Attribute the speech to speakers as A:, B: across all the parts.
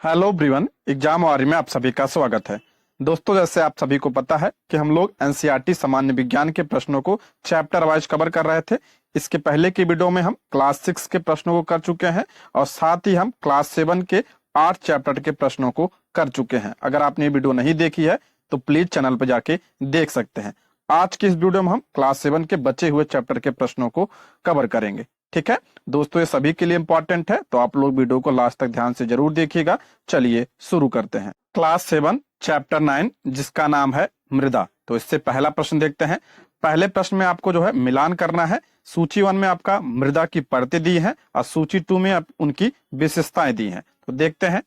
A: Hello everyone, exam वारी में आप सभी का स्वागत है। दोस्तों, जैसे आप सभी को पता है कि हम लोग एनसीईआरटी सामान्य विज्ञान के प्रश्नों को चैप्टर वाइज कवर कर रहे थे। इसके पहले की वीडियो में हम क्लास 6 के प्रश्नों को कर चुके हैं और साथ ही हम क्लास 7 के 8 चैप्टर के प्रश्नों को कर चुके हैं। अगर आपने ये वीडियो नहीं देखी है तो प्लीज चैनल पर जाके देख सकते हैं। आज की इस वीडियो में हम क्लास 7 के बचे हुए चैप्टर के प्रश्नों को कवर करेंगे। ठीक है दोस्तों, ये सभी के लिए इंपॉर्टेंट है, तो आप लोग वीडियो को लास्ट तक ध्यान से जरूर देखिएगा। चलिए शुरू करते हैं। क्लास 7 चैप्टर 9 जिसका नाम है मृदा। तो इससे पहला प्रश्न देखते हैं। पहले प्रश्न में आपको जो है मिलान करना है। सूची 1 में आपका मृदा की परतें दी हैं और सूची 2 में उनकी विशेषताएं दी हैं। तो देखते हैं।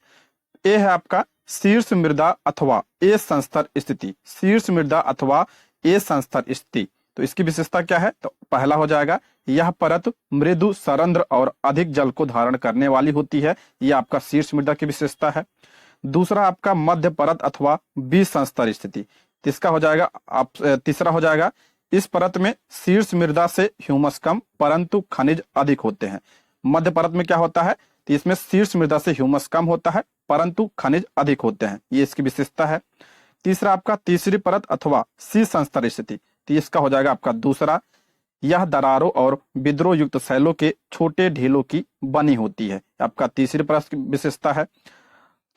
A: ए है आपका शीर्ष मृदा अथवा ए संस्तर स्थिति। शीर्ष मृदा अथवा ए संस्तर स्थिति, तो इसकी विशेषता क्या है? तो पहला हो जाएगा, यह परत मृदु, सरंध्र और अधिक जल को धारण करने वाली होती है। यह आपका शीर्ष मृदा की विशेषता है। दूसरा आपका मध्य परत अथवा बीज संस्तर स्थिति। इसका हो जाएगा तीसरा हो जाएगा, इस परत में शीर्ष मृदा से ह्यूमस कम परंतु खनिज अधिक होते हैं। मध्य परत में क्या होता है? तो इसमें शीर्ष मृदा से ह्यूमस कम होता है परंतु खनिज अधिक होते हैं। ये इसकी विशेषता है। तीसरा आपका तीसरी परत अथवा सी संस्तर स्थिति। तो इसका हो जाएगा आपका दूसरा, यह दरारों और विद्रोह युक्त शैलों के छोटे ढीलों की बनी होती है। आपका तीसरी परत की विशेषता है।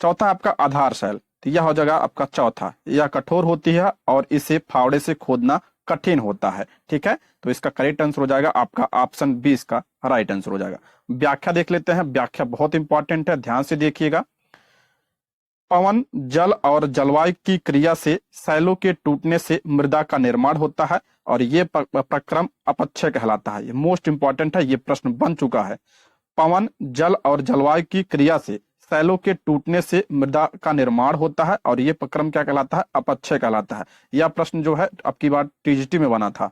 A: चौथा आपका आधार शैल। तो यह हो जाएगा आपका चौथा, यह कठोर होती है और इसे फावड़े से खोदना कठिन होता है। ठीक है, तो इसका करेक्ट आंसर हो जाएगा आपका ऑप्शन 20 का राइट आंसर हो जाएगा। व्याख्या देख लेते हैं। व्याख्या बहुत इंपॉर्टेंट है, ध्यान से देखिएगा। पवन, जल और जलवायु की क्रिया से शैलों के टूटने से मृदा का निर्माण होता है और ये प्रक्रम अपक्षय कहलाता है। ये मोस्ट इंपॉर्टेंट है, ये प्रश्न बन चुका है। पवन, जल और जलवायु की क्रिया से शैलों के टूटने से मृदा का निर्माण होता है और ये प्रक्रम क्या कहलाता है? अपक्षय कहलाता है। यह प्रश्न जो है अब की बार टीजीटी में बना था।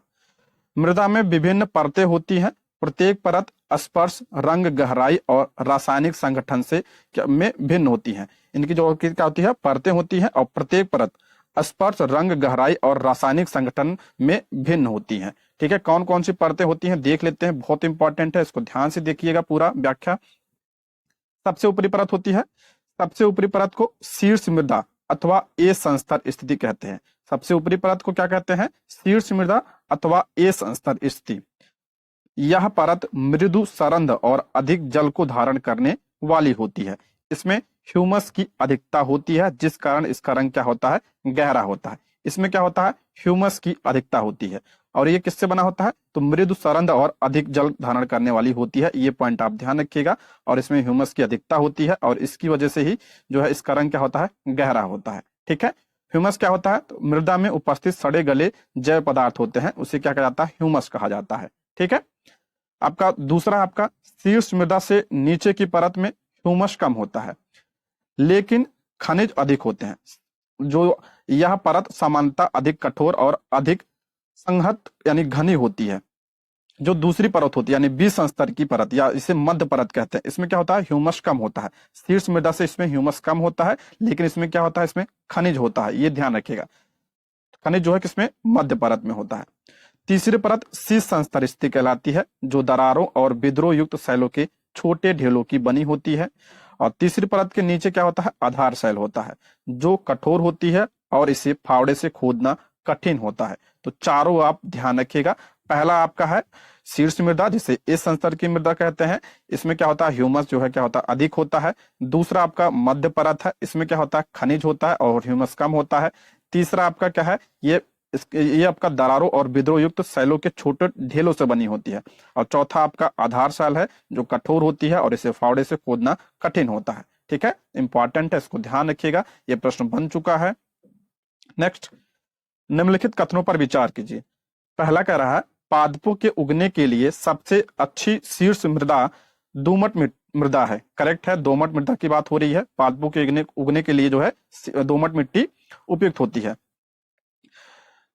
A: मृदा में विभिन्न परतें होती हैं। प्रत्येक परत स्पर्श, रंग, गहराई और रासायनिक संगठन से में भिन्न होती हैं। इनकी जो क्या होती है? परतें होती हैं और प्रत्येक परत स्पर्श, रंग, गहराई और रासायनिक संगठन में भिन्न होती हैं। ठीक है, कौन कौन सी परतें होती हैं देख लेते हैं, बहुत इंपॉर्टेंट है, इसको ध्यान से देखिएगा पूरा व्याख्या। सबसे ऊपरी परत होती है, सबसे ऊपरी परत को शीर्ष मृदा अथवा ए संस्तर स्थिति कहते हैं। सबसे ऊपरी परत को क्या कहते हैं? शीर्ष मृदा अथवा ए संस्तर स्थिति। यह परत मृदु, सरंध्र और अधिक जल को धारण करने वाली होती है। इसमें ह्यूमस की अधिकता होती है जिस कारण इसका रंग क्या होता है? गहरा होता है। इसमें क्या होता है? ह्यूमस की अधिकता होती है। और ये किससे बना होता है? तो मृदु, सरंध्र और अधिक जल धारण करने वाली होती है। ये पॉइंट आप ध्यान रखिएगा। और इसमें ह्यूमस की अधिकता होती है और इसकी वजह से ही जो है इसका रंग क्या होता है? गहरा होता है। ठीक है, ह्यूमस क्या होता है? तो मृदा में उपस्थित सड़े गले जैव पदार्थ होते हैं, उसे क्या कहा जाता है? ह्यूमस कहा जाता है। ठीक है, आपका दूसरा आपका शीर्ष मृदा से नीचे की परत में ह्यूमस कम होता है लेकिन खनिज अधिक होते हैं। जो यह परत सामान्यतः अधिक कठोर और अधिक संहत यानी घनी होती है। जो दूसरी परत होती है यानी बीज संस्तर की परत या इसे मध्य परत कहते हैं, इसमें क्या होता है? ह्यूमस कम होता है। शीर्ष मृदा से इसमें ह्यूमस कम होता है लेकिन इसमें क्या होता है? इसमें खनिज होता है। ये ध्यान रखिएगा, खनिज जो है किसमें? मध्य परत में होता है। तीसरी परत शीर्ष संस्तर स्थिति कहलाती है, जो दरारों और विद्रोह युक्त शैलों के छोटे ढेलों की बनी होती है। और तीसरी परत के नीचे क्या होता है? आधार शैल होता है, जो कठोर होती है और इसे फावड़े से खोदना कठिन होता है। तो चारों आप ध्यान रखिएगा। पहला आपका है शीर्ष मृदा, जिसे इस संस्तर की मृदा कहते हैं। इसमें क्या होता है? ह्यूमस जो है क्या होता है? अधिक होता है। दूसरा आपका मध्य परत है, इसमें क्या होता है? खनिज होता है और ह्यूमस कम होता है। तीसरा आपका क्या है? ये आपका दरारों और विद्रोह युक्त शैलों के छोटे ढेलों से बनी होती है। और चौथा आपका आधार शैल है, जो कठोर होती है और इसे फावड़े से खोदना कठिन होता है। ठीक है, इंपॉर्टेंट है, इसको ध्यान रखिएगा। ये प्रश्न बन चुका है। नेक्स्ट, निम्नलिखित कथनों पर विचार कीजिए। पहला कह रहा है, पादपों के उगने के लिए सबसे अच्छी शीर्ष मृदा दोमट मृदा है। करेक्ट है, दोमट मृदा की बात हो रही है। पादपों के उगने के लिए जो है दोमट मिट्टी उपयुक्त होती है।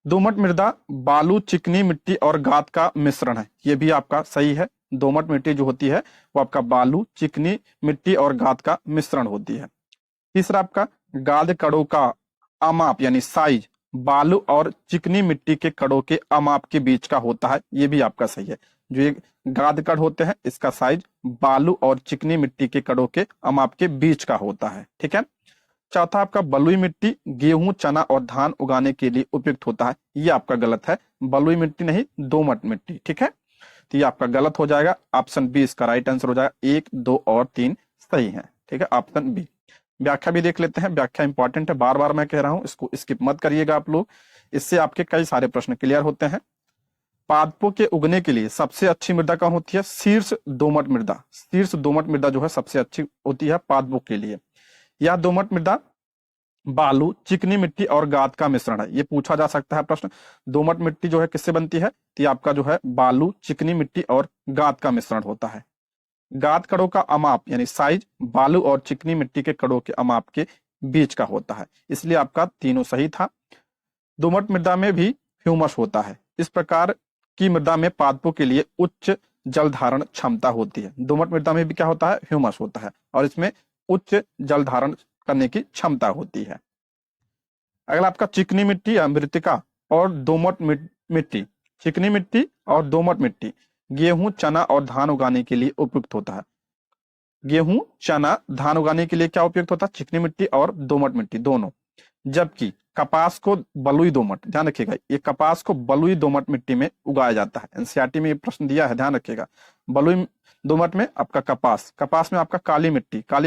A: दोमट मृदा बालू, चिकनी मिट्टी और गाद का मिश्रण है। ये भी आपका सही है। दोमट मिट्टी जो होती है वो आपका बालू, चिकनी मिट्टी और गाद का मिश्रण होती है। तीसरा आपका गाद कड़ों का अमाप यानी साइज बालू और चिकनी मिट्टी के कणों के अमाप के बीच का होता है। ये भी आपका सही है। जो ये गाद कण होते हैं इसका साइज बालू और चिकनी मिट्टी के कणों के अमाप के बीच का होता है। ठीक है। चौथा आपका बलुई मिट्टी गेहूं चना और धान उगाने के लिए उपयुक्त होता है। ये आपका गलत है, बलुई मिट्टी नहीं दोमट मिट्टी। ठीक है, तो ये आपका गलत हो जाएगा। ऑप्शन बी इसका राइट आंसर हो जाएगा। 1, 2 और 3 सही है। ठीक है, ऑप्शन बी। व्याख्या भी देख लेते हैं। व्याख्या इंपॉर्टेंट है, बार बार मैं कह रहा हूं, इसको स्किप मत करिएगा आप लोग, इससे आपके कई सारे प्रश्न क्लियर होते हैं। पादपों के उगने के लिए सबसे अच्छी मृदा कौन होती है? शीर्ष दोमट मृदा। शीर्ष दोमट मृदा जो है सबसे अच्छी होती है पादपों के लिए। यह दोमट मृदा बालू चिकनी मिट्टी और गाद का मिश्रण है। ये पूछा जा सकता है प्रश्न। दोमट मिट्टी जो है किससे बनती है? तो ये आपका जो है बालू चिकनी मिट्टी और गाद का मिश्रण होता है। गाद कणों का अमाप यानी साइज बालू और चिकनी मिट्टी के कणों के अमाप के बीच का होता है, इसलिए आपका तीनों सही था। दोमट मृदा में भी ह्यूमस होता है। इस प्रकार की मृदा में पादपों के लिए उच्च जल धारण क्षमता होती है। दोमट मृदा में भी क्या होता है? ह्यूमस होता है और इसमें उच्च जल धारण करने की क्षमता होती है। अगला आपका चिकनी मिट्टी या मृतिका और दोमट मिट्टी। चिकनी मिट्टी और दोमट मिट्टी गेहूं चना और धान उगाने के लिए उपयुक्त होता है। गेहूं चना धान उगाने के लिए क्या उपयुक्त होता है? चिकनी मिट्टी और दोमट मिट्टी दोनों। जबकि कपास को बलुई दोमट, ध्यान रखिएगा, ये कपास को बलुई दोमट मिट्टी में उगाया जाता है। एनसीईआरटी में ये प्रश्न दिया है, ध्यान रखिएगा। बलुई दोमट में आपका कपास में आपका काली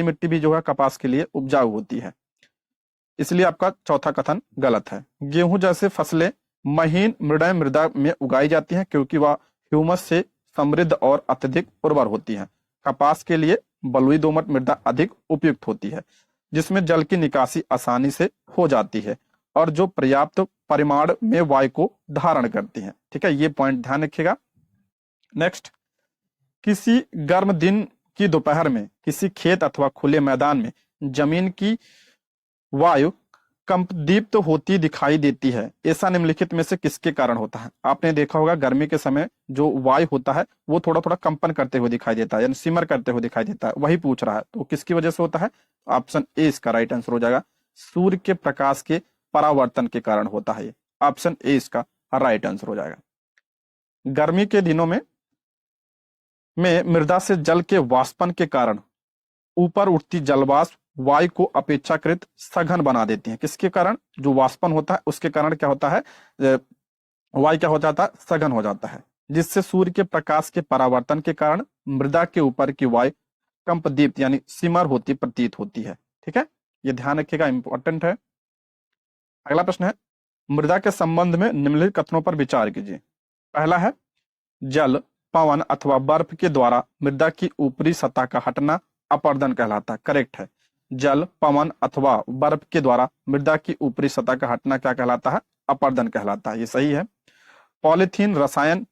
A: मिट्टी भी जो है कपास के लिए उपजाऊ होती है, इसलिए आपका चौथा कथन गलत है। गेहूं जैसे फसलें महीन मृदय मृदा में उगाई जाती हैं क्योंकि वह ह्यूमस से समृद्ध और अत्यधिक उर्वर होती हैं। कपास के लिए बलुई दोमट मृदा अधिक उपयुक्त होती है, जिसमें जल की निकासी आसानी से हो जाती है और जो पर्याप्त परिमाण में वायु को धारण करती है। ठीक है, ये पॉइंट ध्यान रखिएगा। नेक्स्ट, किसी गर्म दिन की दोपहर में किसी खेत अथवा खुले मैदान में जमीन की वायु कंपदीप्त होती दिखाई देती है। ऐसा निम्नलिखित में से किसके कारण होता है? आपने देखा होगा गर्मी के समय जो वायु होता है वो थोड़ा थोड़ा कंपन करते हुए दिखाई देता है, यानी सिमर करते हुए दिखाई देता है, वही पूछ रहा है। तो किसकी वजह से होता है? ऑप्शन ए इसका राइट आंसर हो जाएगा। सूर्य के प्रकाश के परावर्तन के कारण होता है। ऑप्शन ए इसका राइट आंसर हो जाएगा। गर्मी के दिनों में मृदा से जल के वाष्पन के कारण ऊपर उठती जलवाष्प वायु को अपेक्षाकृत सघन बना देती हैं। किसके कारण? जो वाष्पन होता है उसके कारण क्या होता है? वायु क्या हो जाता है? सघन हो जाता है, जिससे सूर्य के प्रकाश के परावर्तन के कारण मृदा के ऊपर की वायु कंपदीप्त यानी सिमर होती प्रतीत होती है। ठीक है, ये ध्यान रखिएगा, इंपॉर्टेंट है। अगला प्रश्न है, मृदा के संबंध में निम्नलिखित कथनों पर विचार कीजिए। पहला है, जल पवन अथवा बर्फ के द्वारा मृदा की ऊपरी सतह का हटना अपरदन कहलाता है। करेक्ट है, जल पवन अथवा बर्फ के द्वारा मृदा की ऊपरी सतह का हटना क्या कहलाता है? अपरदन कहलाता है, ये सही है। पॉलीथीन रसायन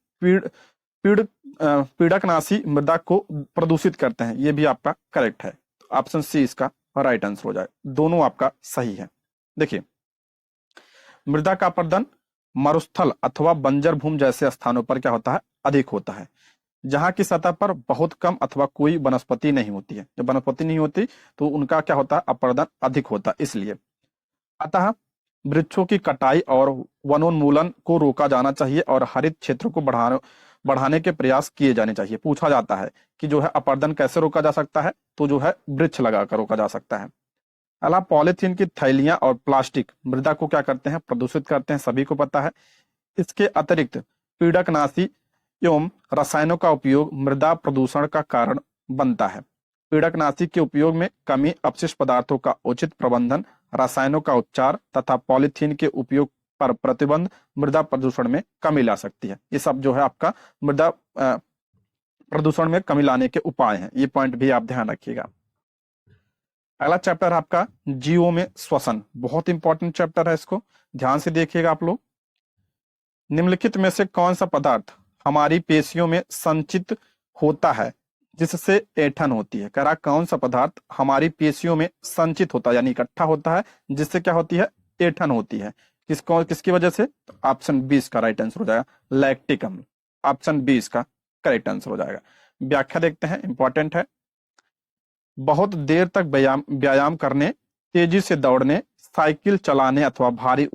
A: पीड़कनाशी मृदा को प्रदूषित करते हैं, ये भी आपका करेक्ट है। ऑप्शन सी इसका राइट आंसर हो जाए। दोनों आपका सही है। देखिए, मृदा का अपरदन मरुस्थल अथवा बंजर भूमि जैसे स्थानों पर क्या होता है? अधिक होता है, जहां की सतह पर बहुत कम अथवा कोई वनस्पति नहीं होती है। जब वनस्पति नहीं होती तो उनका क्या होता है? अपरदन अधिक होता है, इसलिए। अतः वृक्षों की कटाई और वनोन्मूलन को रोका जाना चाहिए और हरित क्षेत्र को बढ़ाने के प्रयास किए जाने चाहिए। पूछा जाता है कि जो है अपरदन कैसे रोका जा सकता है? तो जो है वृक्ष लगाकर रोका जा सकता है। अलावा पॉलीथीन की थैलियां और प्लास्टिक मृदा को क्या करते हैं? प्रदूषित करते हैं, सभी को पता है। इसके अतिरिक्त पीड़कनाशी एवं रसायनों का उपयोग मृदा प्रदूषण का कारण बनता है। पीड़कनाशी के उपयोग में कमी, अपशिष्ट पदार्थों का उचित प्रबंधन, रसायनों का उपचार तथा पॉलीथीन के उपयोग पर प्रतिबंध मृदा प्रदूषण में कमी ला सकती है। ये सब जो है आपका मृदा प्रदूषण में कमी लाने के उपाय हैं। ये पॉइंट भी आप ध्यान रखिएगा। अगला चैप्टर आपका जीवों में श्वसन, बहुत इंपॉर्टेंट चैप्टर है, इसको ध्यान से देखिएगा आप लोग। निम्नलिखित में से कौन सा पदार्थ हमारी पेशियों में संचित होता है जिससे ऐंठन होती है? कह रहा कौन सा पदार्थ हमारी पेशियों में संचित होता है यानी इकट्ठा होता है, जिससे क्या होती है? ऐंठन होती है। किसकी वजह से? तो ऑप्शन बी इसका राइट आंसर हो जाएगा, लैक्टिक अम्ल। ऑप्शन बी इसका करेक्ट आंसर हो जाएगा। व्याख्या देखते हैं, इंपॉर्टेंट है। बहुत देर तक व्यायाम करने, तेजी से दौड़ने, साइकिल चलाने अथवा भारी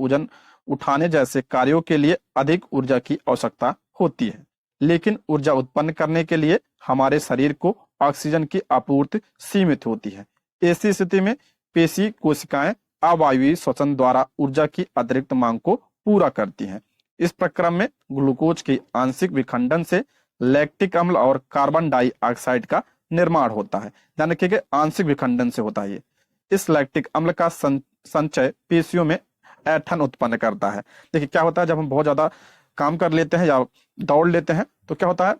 A: उठाने जैसे कार्यों के लिए अधिक ऊर्जा की आवश्यकता होती है, लेकिन ऊर्जा उत्पन्न करने के लिए हमारे शरीर को ऑक्सीजन की आपूर्ति सीमित होती है। ऐसी स्थिति में पेशी कोशिकाएं अवायवीय श्वसन द्वारा ऊर्जा की अतिरिक्त मांग को पूरा करती हैं। इस प्रक्रम में ग्लूकोज के आंशिक विखंडन से लैक्टिक अम्ल और कार्बन डाइऑक्साइड का निर्माण होता है। ध्यान रखिए, आंशिक विखंडन से होता है ये। इस लैक्टिक अम्ल का संचय पेशियों में ऐंठन उत्पन्न करता है। देखिए क्या होता है, जब हम बहुत ज्यादा काम कर लेते हैं या दौड़ लेते हैं तो क्या होता है,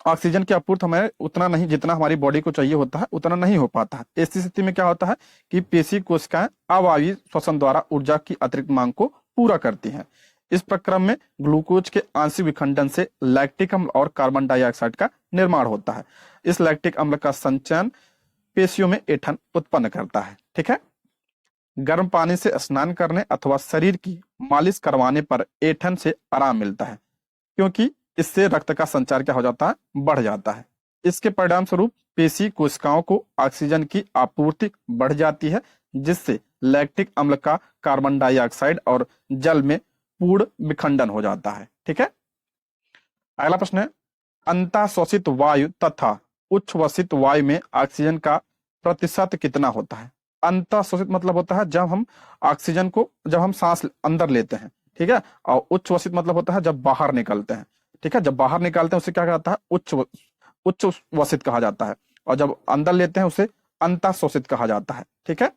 A: ऑक्सीजन की आपूर्ति हमें उतना नहीं, जितना हमारी बॉडी को चाहिए होता है उतना नहीं हो पाता है। ऐसी स्थिति में क्या होता है कि पेशी कोशिकाएं अवायवीय श्वसन द्वारा ऊर्जा की अतिरिक्त मांग को पूरा करती हैं। इस प्रक्रम में ग्लूकोज के आंशिक विखंडन से लैक्टिक अम्ल और कार्बन डाइऑक्साइड का निर्माण होता है। इस लैक्टिक अम्ल का संचयन पेशियों में ऐंठन उत्पन्न करता है। ठीक है, गर्म पानी से स्नान करने अथवा शरीर की मालिश करवाने पर ऐंठन से आराम मिलता है, क्योंकि इससे रक्त का संचार क्या हो जाता है, बढ़ जाता है। इसके परिणाम स्वरूप पेशी कोशिकाओं को ऑक्सीजन की आपूर्ति बढ़ जाती है, जिससे लैक्टिक अम्ल का कार्बन डाइऑक्साइड और जल में पूर्ण विखंडन हो जाता है। ठीक है, अगला प्रश्न है, अंतःश्वसित वायु तथा उच्छ्वसित वायु में ऑक्सीजन का प्रतिशत कितना होता है? अंतःश्वसित मतलब होता है जब हम ऑक्सीजन को, जब हम सांस अंदर लेते हैं, ठीक है, और उच्छ्वसित मतलब होता है जब बाहर निकलते हैं। ठीक है, जब बाहर निकालते हैं उसे क्या कहता है, उच्छ्वसित कहा जाता है, और जब अंदर लेते हैं उसे अंतःश्वसित कहा जाता है। ठीक है,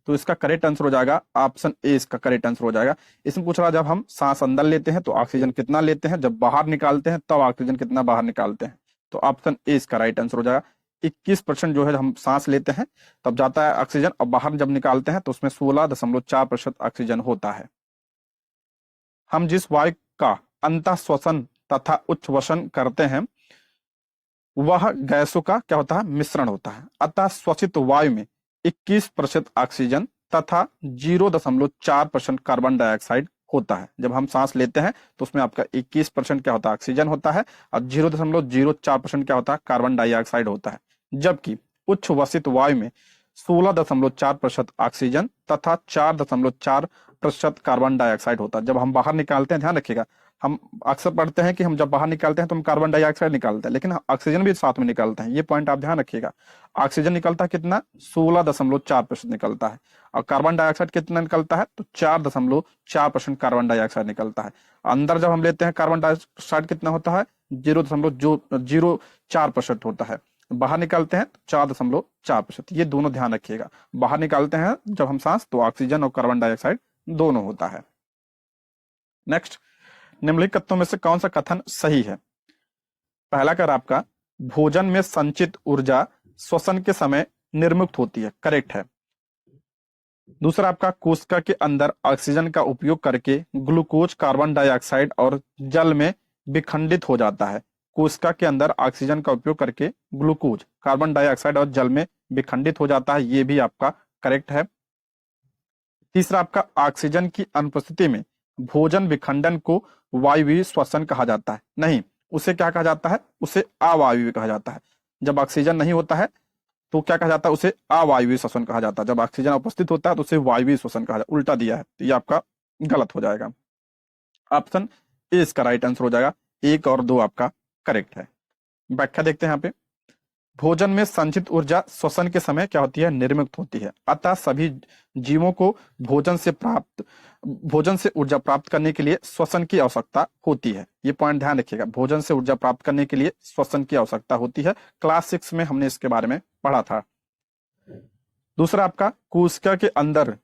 A: तो इसका करेक्ट आंसर हो जाएगा ऑप्शन ए, इसका करेक्ट आंसर हो जाएगा। इसमें पूछ रहा है जब हम सांस अंदर लेते हैं तो ऑक्सीजन कितना लेते हैं, जब बाहर निकालते हैं तब ऑक्सीजन कितना बाहर निकालते हैं। तो ऑप्शन ए इसका राइट आंसर हो जाएगा। 21% जो है हम सांस लेते हैं तब जाता है ऑक्सीजन, और बाहर जब निकालते हैं तो उसमें 16.4% ऑक्सीजन होता है। हम जिस वायु का अंतःश्वसन तथा उच्छ्वसन करते हैं वह गैसों का क्या होता है, मिश्रण होता है। अतः श्वसित वायु में 21% ऑक्सीजन तथा 0.4% कार्बन डाइऑक्साइड होता है। जब हम सांस लेते हैं तो उसमें आपका 21% क्या होता है, ऑक्सीजन होता है, और 0.04% क्या होता है, कार्बन डाइऑक्साइड होता है। जबकि उच्छ्वसित वायु में 16.4% ऑक्सीजन तथा 4.4% कार्बन डाइऑक्साइड होता है। जब हम बाहर निकालते हैं, ध्यान रखिएगा, हम अक्सर पढ़ते हैं कि हम जब बाहर निकालते हैं तो हम कार्बन डाइऑक्साइड निकालते हैं, लेकिन ऑक्सीजन भी साथ में निकालते हैं। ये पॉइंट आप ध्यान रखिएगा। ऑक्सीजन निकलता है कितना, 16.4% निकलता है, और कार्बन डाइऑक्साइड कितना निकलता है, तो 4.4% कार्बन डाइऑक्साइड निकलता है। अंदर जब हम लेते हैं कार्बन डाइऑक्साइड कितना होता है, 0.04% होता है। बाहर निकालते हैं तो 4.4%। ये दोनों ध्यान रखिएगा। बाहर निकालते हैं जब हम सांस तो ऑक्सीजन और कार्बन डाइऑक्साइड दोनों होता है। नेक्स्ट, निम्नलिखित कथनों में से कौन सा कथन सही है? पहला कर आपका, भोजन में संचित ऊर्जा श्वसन के समय निर्मुक्त होती है, करेक्ट है। दूसरा आपका, कोशिका के अंदर ऑक्सीजन का उपयोग करके ग्लूकोज कार्बन डाइऑक्साइड और जल में विखंडित हो जाता है। कोशिका के अंदर ऑक्सीजन का उपयोग करके ग्लूकोज कार्बन डाइऑक्साइड और जल में विखंडित हो जाता है, ये भी आपका करेक्ट है। तीसरा आपका, ऑक्सीजन की अनुपस्थिति में भोजन विखंडन को वायवीय श्वसन कहा जाता है। नहीं, उसे क्या कहा जाता है, उसे अवायवीय कहा जाता है। जब ऑक्सीजन नहीं होता है तो क्या कहा जाता है, उसे अवायवीय श्वसन कहा जाता है। जब ऑक्सीजन उपस्थित होता है तो उसे वायवीय श्वसन कहा जाता है। उल्टा दिया है तो ये आपका गलत हो जाएगा। ऑप्शन ए इसका राइट आंसर हो जाएगा। 1 और 2 आपका करेक्ट है। व्याख्या देखते हैं यहाँ पे, भोजन में संचित ऊर्जा श्वसन के समय क्या होती है, निर्मुक्त होती है। अतः सभी जीवों को भोजन से ऊर्जा प्राप्त करने के लिए श्वसन की आवश्यकता होती है। ये पॉइंट ध्यान रखिएगा, भोजन से ऊर्जा प्राप्त करने के लिए श्वसन की आवश्यकता होती है। क्लास 6 में हमने इसके बारे में पढ़ा था। दूसरा आपका, कोशिका के अंदर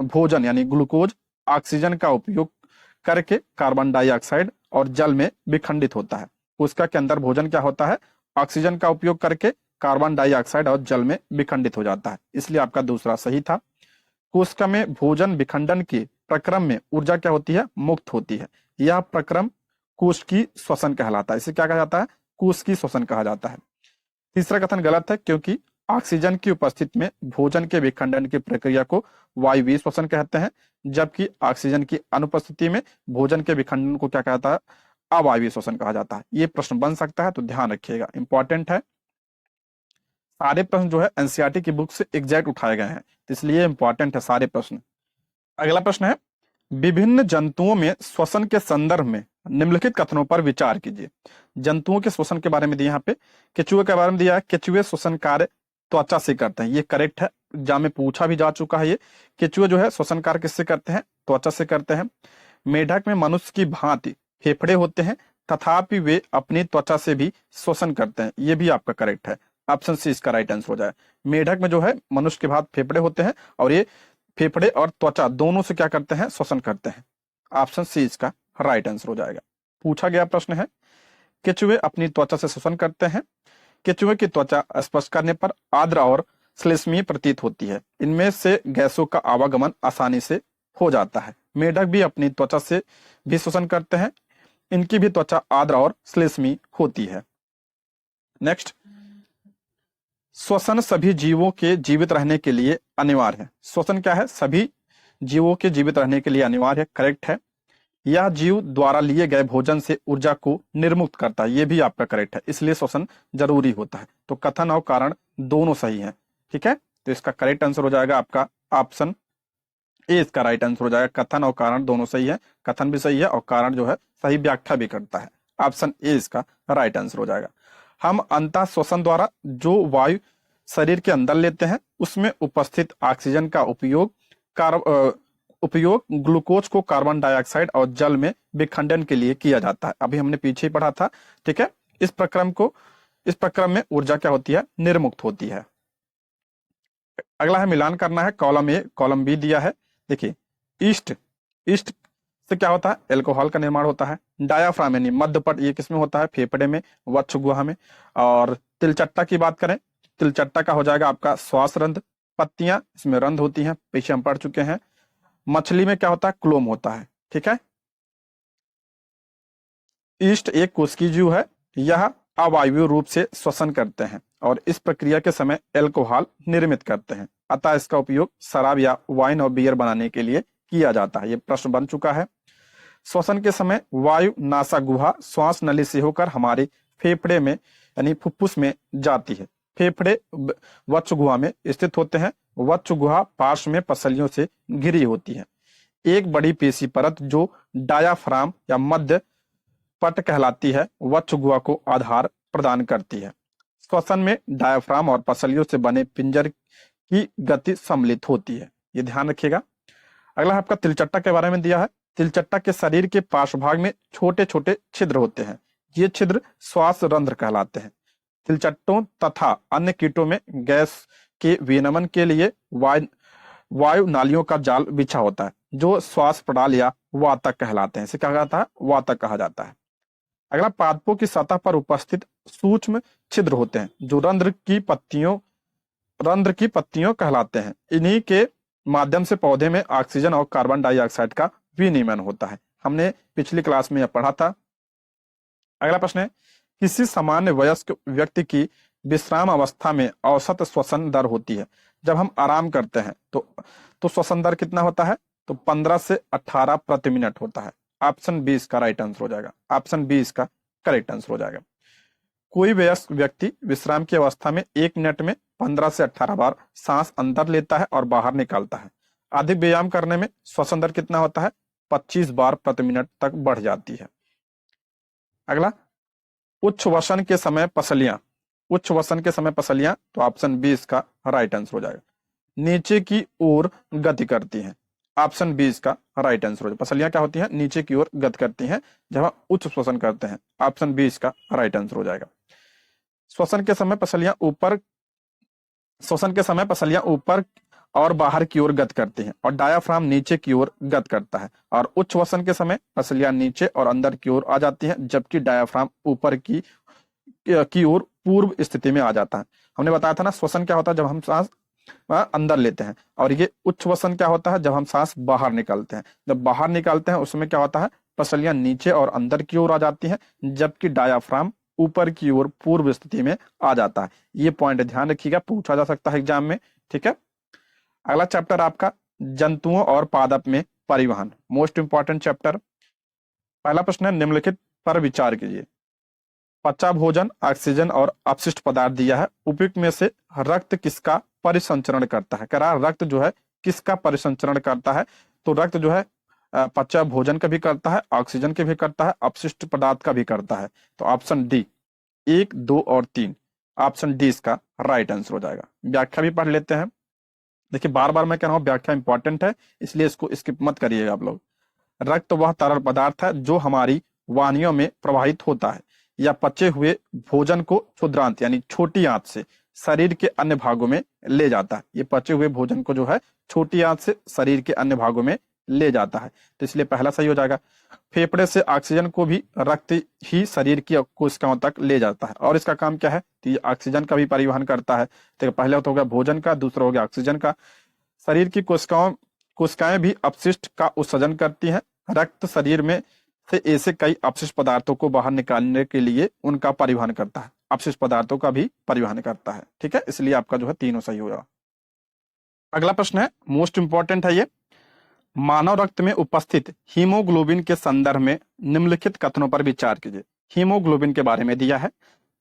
A: भोजन यानी ग्लूकोज ऑक्सीजन का उपयोग करके कार्बन डाइऑक्साइड और जल में विखंडित होता है। कोशिका के अंदर भोजन क्या होता है, ऑक्सीजन का उपयोग करके कार्बन डाइऑक्साइड और जल में विखंडित हो जाता है, इसलिए आपका दूसरा सही था। कोशिका में भोजन विखंडन के प्रक्रम में ऊर्जा क्या होती है, मुक्त होती है। यह प्रक्रम कोशिकीय श्वसन कहलाता है। इसे क्या कहा जाता है, कोशिकीय श्वसन कहा जाता है। तीसरा कथन गलत है, क्योंकि ऑक्सीजन की उपस्थिति में भोजन के विखंडन की प्रक्रिया को वायवीय श्वसन कहते हैं, जबकि ऑक्सीजन की अनुपस्थिति में भोजन के विखंडन को क्या कहता है, अवायवीय श्वसन कहा जाता है। ये प्रश्न बन सकता है तो ध्यान रखिएगा, इंपॉर्टेंट है। सारे प्रश्न जो है एनसीईआरटी की बुक से एग्जैक्ट उठाए गए हैं, तो इसलिए इंपॉर्टेंट है सारे प्रश्न। अगला प्रश्न है, विभिन्न जंतुओं में श्वसन के संदर्भ में निम्नलिखित कथनों पर विचार कीजिए। जंतुओं के श्वसन के बारे में दिया यहाँ पे, केचुए के बारे में दिया है, केचुए श्वसन कार्य त्वचा से करते हैं, ये करेक्ट है, एग्जाम में पूछा भी जा चुका है ये। केचुए जो है श्वसन कार्य किससे करते हैं? त्वचा से करते हैं। मेढक में मनुष्य की भांति फेफड़े होते हैं, तथापि वे अपनी त्वचा से भी श्वसन करते हैं, ये भी आपका करेक्ट है। ऑप्शन सी इसका राइट आंसर हो जाए। मेढक में जो है मनुष्य के भांति फेफड़े होते हैं और ये फेफड़े और त्वचा दोनों से क्या करते हैं? श्वसन करते हैं। ऑप्शन सी इसका राइट आंसर हो जाएगा। पूछा गया प्रश्न है, केचुए अपनी त्वचा से श्वसन करते हैं। केचुए की त्वचा स्पर्श करने पर आर्द्र और श्लेष्मीय प्रतीत होती है। इनमें से गैसों का आवागमन आसानी से हो जाता है। मेढक भी अपनी त्वचा से भी श्वसन करते हैं, इनकी भी त्वचा आर्द्र और श्लेष्मीय होती है। नेक्स्ट, श्वसन सभी जीवों के जीवित रहने के लिए अनिवार्य है। श्वसन क्या है? सभी जीवों के जीवित रहने के लिए अनिवार्य है, करेक्ट है। यह जीव द्वारा लिए गए भोजन से ऊर्जा को निर्मुक्त करता है, यह भी आपका करेक्ट है, इसलिए श्वसन जरूरी होता है। तो कथन और कारण दोनों सही है, ठीक है। तो इसका करेक्ट आंसर हो जाएगा आपका ऑप्शन ए, इसका राइट आंसर हो जाएगा। कथन और कारण दोनों सही है, कथन भी सही है और कारण जो है सही व्याख्या भी करता है। ऑप्शन ए इसका राइट आंसर हो जाएगा। हम अंतः श्वसन द्वारा जो वायु शरीर के अंदर लेते हैं उसमें उपस्थित ऑक्सीजन का उपयोग ग्लूकोज को कार्बन डाइऑक्साइड और जल में विखंडन के लिए किया जाता है। अभी हमने पीछे ही पढ़ा था, ठीक है। इस प्रक्रम में ऊर्जा क्या होती है? निर्मुक्त होती है। अगला है मिलान करना है, कॉलम ए कॉलम बी दिया है। देखिए, ईस्ट से क्या होता है? एल्कोहल का निर्माण होता है। डायाफ्राम यानी मध्यपट, ये किसमें होता है? फेफड़े में, वक्ष गुहा में। और तिलचट्टा की बात करें, तिलचट्टा का हो जाएगा आपका श्वास रंध्र। पत्तियां, इसमें रंध्र होती हैं, पीछे हम पढ़ चुके हैं। मछली में क्या होता है? क्लोम होता है, ठीक है। ईस्ट एक कोशिकीय जीव है, यह अवायवीय रूप से श्वसन करते हैं और इस प्रक्रिया के समय एल्कोहल निर्मित करते हैं, अतः इसका उपयोग शराब या वाइन और बियर बनाने के लिए किया जाता है। यह प्रश्न बन चुका है। श्वसन के समय वायु नासा गुहा श्वास नली से होकर हमारे फेफड़े में यानी फुफ्फुस में जाती है। फेफड़े वक्ष गुहा में स्थित होते हैं। वक्ष गुहा पार्श्व में पसलियों से घिरी होती है। एक बड़ी पेशी परत जो डायाफ्राम या मध्य पट कहलाती है, वक्ष गुहा को आधार प्रदान करती है। श्वसन में डायाफ्राम और पसलियों से बने पिंजर की गति सम्मिलित होती है, ये ध्यान रखिएगा। अगला आपका तिलचट्टा के बारे में दिया है। तिलचट्टा के शरीर के पार्श्व भाग में छोटे छोटे छिद्र होते हैं, ये छिद्र श्वास रंध्र कहलाते हैं। तिलचट्टों तथा अन्य कीटों में गैस के विनिमय के लिए वायु नालियों का जाल बिछा होता है, जो श्वास प्रणाली या वातक कहलाते हैं। इसे क्या कहता है? वातक कहा जाता है। अगला, पादपों की सतह पर उपस्थित सूक्ष्म छिद्र होते हैं, जो रंध्र की पत्तियों कहलाते हैं। इन्हीं के माध्यम से पौधे में ऑक्सीजन और कार्बन डाइऑक्साइड का विनिमय होता है। हमने पिछली क्लास में यह पढ़ा था। अगला प्रश्न है, किसी सामान्य वयस्क व्यक्ति की विश्राम अवस्था में औसत श्वसन दर होती है। जब हम आराम करते हैं तो श्वसन दर कितना होता है? तो 15 से 18 प्रति मिनट होता है। ऑप्शन बी इसका राइट आंसर हो जाएगा। ऑप्शन बी इसका करेक्ट आंसर हो जाएगा। कोई वयस्क व्यक्ति विश्राम की अवस्था में 1 मिनट में 15 से 18 बार सांस अंदर लेता है और बाहर निकालता है। अधिक व्यायाम करने में श्वसन दर कितना होता है? 25 बार प्रति मिनट तक बढ़ जाती है। अगला, उच्च वसन के समय पसलियां, तो ऑप्शन बी इसका राइट आंसर हो जाएगा। नीचे की ओर गति करती हैं, ऑप्शन बी इसका राइट आंसर हो जाएगा। पसलियां क्या होती हैं? नीचे की ओर गति करती हैं जब हम उच्च श्वसन करते हैं। ऑप्शन बी इसका राइट आंसर हो जाएगा। श्वसन के समय पसलियां ऊपर और बाहर की ओर गति करती हैं और डायाफ्राम नीचे की ओर गति करता है। और उच्च श्वसन के समय पसलियां नीचे और अंदर की ओर आ जाती हैं, जबकि डायाफ्राम ऊपर की ओर पूर्व स्थिति में आ जाता है। हमने बताया था ना, श्वसन क्या होता है? जब हम सांस अंदर लेते हैं, और ये उच्च श्वसन क्या होता है? जब हम सांस बाहर निकालते हैं। जब बाहर निकालते हैं उसमें क्या होता है? पसलियां नीचे और अंदर की ओर आ जाती हैं, जबकि डायाफ्राम ऊपर की ओर पूर्व स्थिति में आ जाता है। ये पॉइंट ध्यान रखिएगा, पूछा जा सकता है एग्जाम में, ठीक है। अगला चैप्टर आपका जंतुओं और पादप में परिवहन, मोस्ट इंपॉर्टेंट चैप्टर। पहला प्रश्न है, निम्नलिखित पर विचार कीजिए। पचा भोजन, ऑक्सीजन और अपशिष्ट पदार्थ दिया है। उपयुक्त में से रक्त किसका परिसंचरण करता है? कह रहा रक्त जो है किसका परिसंचरण करता है? तो रक्त जो है पचा भोजन का भी करता है, ऑक्सीजन के भी करता है, अपशिष्ट पदार्थ का भी करता है। तो ऑप्शन डी, 1, 2 और 3, ऑप्शन डी इसका राइट आंसर हो जाएगा। व्याख्या भी पढ़ लेते हैं। देखिए बार बार मैं कह रहा हूँ व्याख्या इंपॉर्टेंट है, इसलिए इसको स्किप मत करिएगा आप लोग। रक्त वह तरल पदार्थ है जो हमारी वाहिनियों में प्रवाहित होता है या पचे हुए भोजन को क्षुद्रांत यानी छोटी आंत से शरीर के अन्य भागों में ले जाता है। ये पचे हुए भोजन को जो है छोटी आंत से शरीर के अन्य भागों में ले जाता है, तो इसलिए पहला सही हो जाएगा। फेफड़े से ऑक्सीजन को भी रक्त ही शरीर की कोशिकाओं तक ले जाता है, और इसका काम क्या है, तो ये ऑक्सीजन का भी परिवहन करता है। तो पहले तो हो गया भोजन का, दूसरा हो गया ऑक्सीजन का। शरीर की कोशिकाएं भी अपशिष्ट का उत्सर्जन करती हैं। रक्त शरीर में से ऐसे कई अपशिष्ट पदार्थों को बाहर निकालने के लिए उनका परिवहन करता है, अपशिष्ट पदार्थों का भी परिवहन करता है। ठीक है, इसलिए आपका जो है तीनों सही होगा। अगला प्रश्न है, मोस्ट इंपॉर्टेंट है ये। मानव रक्त में उपस्थित हीमोग्लोबिन के संदर्भ में निम्नलिखित कथनों पर विचार कीजिए। हीमोग्लोबिन के बारे में दिया है।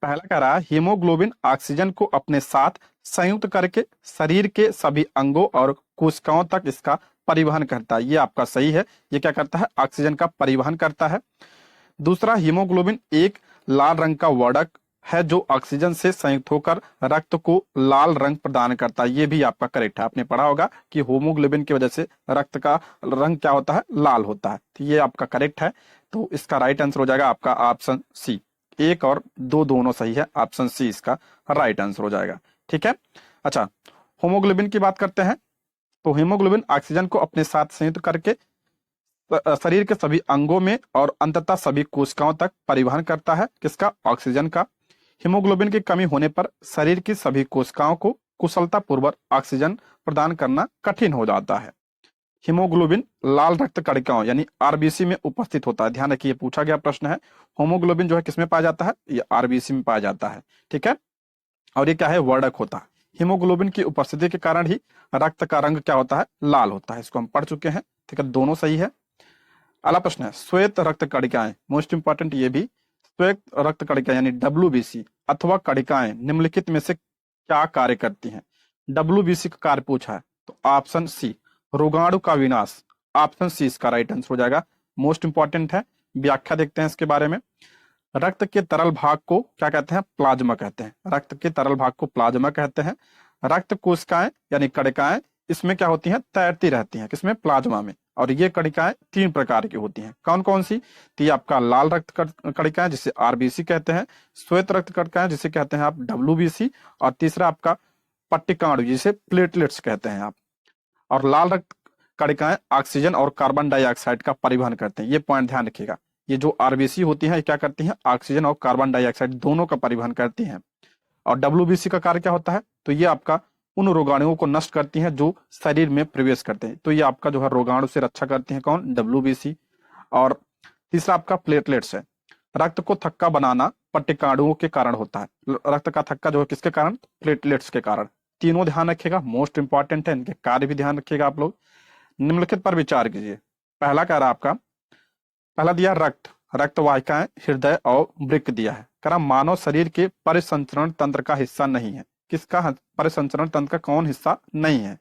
A: पहला कह रहा है, हीमोग्लोबिन ऑक्सीजन को अपने साथ संयुक्त करके शरीर के सभी अंगों और कोशिकाओं तक इसका परिवहन करता है। ये आपका सही है, ये क्या करता है, ऑक्सीजन का परिवहन करता है। दूसरा, हीमोग्लोबिन एक लाल रंग का वर्णक है जो ऑक्सीजन से संयुक्त होकर रक्त को लाल रंग प्रदान करता है। ये भी आपका करेक्ट है, आपने पढ़ा होगा कि हीमोग्लोबिन की वजह से रक्त का रंग क्या होता है, लाल होता है। तो ये आपका करेक्ट है, तो इसका राइट आंसर हो जाएगा आपका ऑप्शन सी। 1 और 2 दोनों सही है, ऑप्शन सी इसका राइट आंसर हो जाएगा। ठीक है, अच्छा हीमोग्लोबिन की बात करते हैं। तो हीमोग्लोबिन ऑक्सीजन को अपने साथ संयुक्त करके शरीर के सभी अंगों में और अंततः सभी कोशिकाओं तक परिवहन करता है। किसका, ऑक्सीजन का। हीमोग्लोबिन की कमी होने पर शरीर की सभी कोशिकाओं को कुशलतापूर्वक ऑक्सीजन प्रदान करना कठिन हो जाता है। हीमोग्लोबिन लाल रक्त कणिकाओं यानी आरबीसी में उपस्थित होता है। ध्यान रखिए, पूछा गया प्रश्न है। हीमोग्लोबिन जो है किसमें पाया जाता है, ये आरबीसी में पाया जाता है। ठीक है, और ये क्या है, वर्णक होता है। हीमोग्लोबिन की उपस्थिति के कारण ही रक्त का रंग क्या होता है, लाल होता है। इसको हम पढ़ चुके हैं। ठीक है, दोनों सही है। अगला प्रश्न है, श्वेत रक्त कणिकाएं, मोस्ट इंपॉर्टेंट ये भी। श्वेत रक्त कणिका यानी डब्ल्यूबीसी अथवा कणिकाएं निम्नलिखित में से क्या कार्य करती हैं। डब्ल्यूबीसी का कार्य पूछा है, तो ऑप्शन सी, रोगाणु का विनाश। ऑप्शन सी इसका राइट आंसर हो जाएगा, मोस्ट इंपॉर्टेंट है। व्याख्या देखते हैं इसके बारे में। रक्त के तरल भाग को क्या कहते हैं, प्लाज्मा कहते हैं। रक्त के तरल भाग को प्लाज्मा कहते हैं। रक्त कोशिकाएं यानी कणिकाएं इसमें क्या होती हैं, तैरती रहती हैं, किसमें, प्लाज्मा में। और ये कणिकाएं 3 प्रकार की होती हैं। कौन कौन सी, तो ये आपका लाल रक्त कणिकाएं जिसे आरबीसी कहते हैं, श्वेत रक्त कणिकाएं जिसे कहते हैं आप डब्ल्यूबीसी, और तीसरा आपका पट्टिकाणु जिसे प्लेटलेट्स कहते हैं आप। और लाल रक्त कणिकाएं ऑक्सीजन और कार्बन डाइऑक्साइड का परिवहन करते हैं। ये पॉइंट ध्यान रखिएगा। ये जो आरबीसी होती है क्या करती हैं, ऑक्सीजन और कार्बन डाइऑक्साइड दोनों का परिवहन करती हैं। और डब्ल्यूबीसी का कार्य क्या होता है, तो ये आपका उन रोगाणुओं को नष्ट करती हैं जो शरीर में प्रवेश करते हैं। तो ये आपका जो है रोगाणु से रक्षा करती है, कौन, डब्ल्यूबीसी। और तीसरा आपका प्लेटलेट्स है। रक्त को थक्का बनाना पट्टिकाणुओं के कारण होता है। रक्त का थक्का जो है किसके कारण, प्लेटलेट्स के कारण। तीनों ध्यान रखिएगा, मोस्ट इंपॉर्टेंट है, इनके कार्य भी ध्यान रखिएगा आप लोग। निम्नलिखित पर विचार कीजिए। पहला कह रहा आपका, पहला दिया रक्त वाहिकाएं, हृदय और वृक्क दिया है। कह रहा मानव शरीर के परिसंचरण तंत्र का हिस्सा नहीं है। किसका, परिसंचरण तंत्र का कौन हिस्सा नहीं है,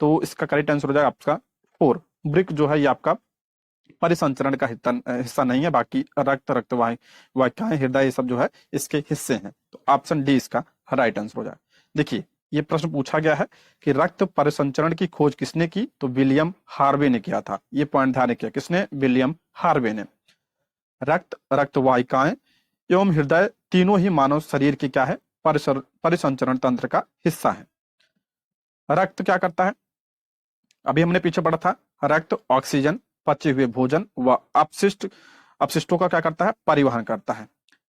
A: तो इसका करेक्ट आंसर हो जाएगा आपका 4। वृक्क जो है ये आपका परिसंचरण का हिस्सा नहीं है, बाकी रक्त वाहिकाएं, हृदय ये सब जो है इसके हिस्से हैं। तो ऑप्शन डी इसका राइट आंसर हो जाएगा। देखिए ये प्रश्न पूछा गया है कि रक्त परिसंचरण की खोज किसने की, तो विलियम हार्वे ने किया था। ये पॉइंट ध्यान रखिए, किसने, विलियम हार्वे ने। रक्त वाहिकाएं एवं हृदय तीनों ही मानव शरीर की क्या है, परिसंचरण तंत्र का हिस्सा है। रक्त क्या करता है, अभी हमने पीछे पढ़ा था, रक्त ऑक्सीजन, पचे हुए भोजन व अपशिष्टों का क्या करता है, परिवहन करता है।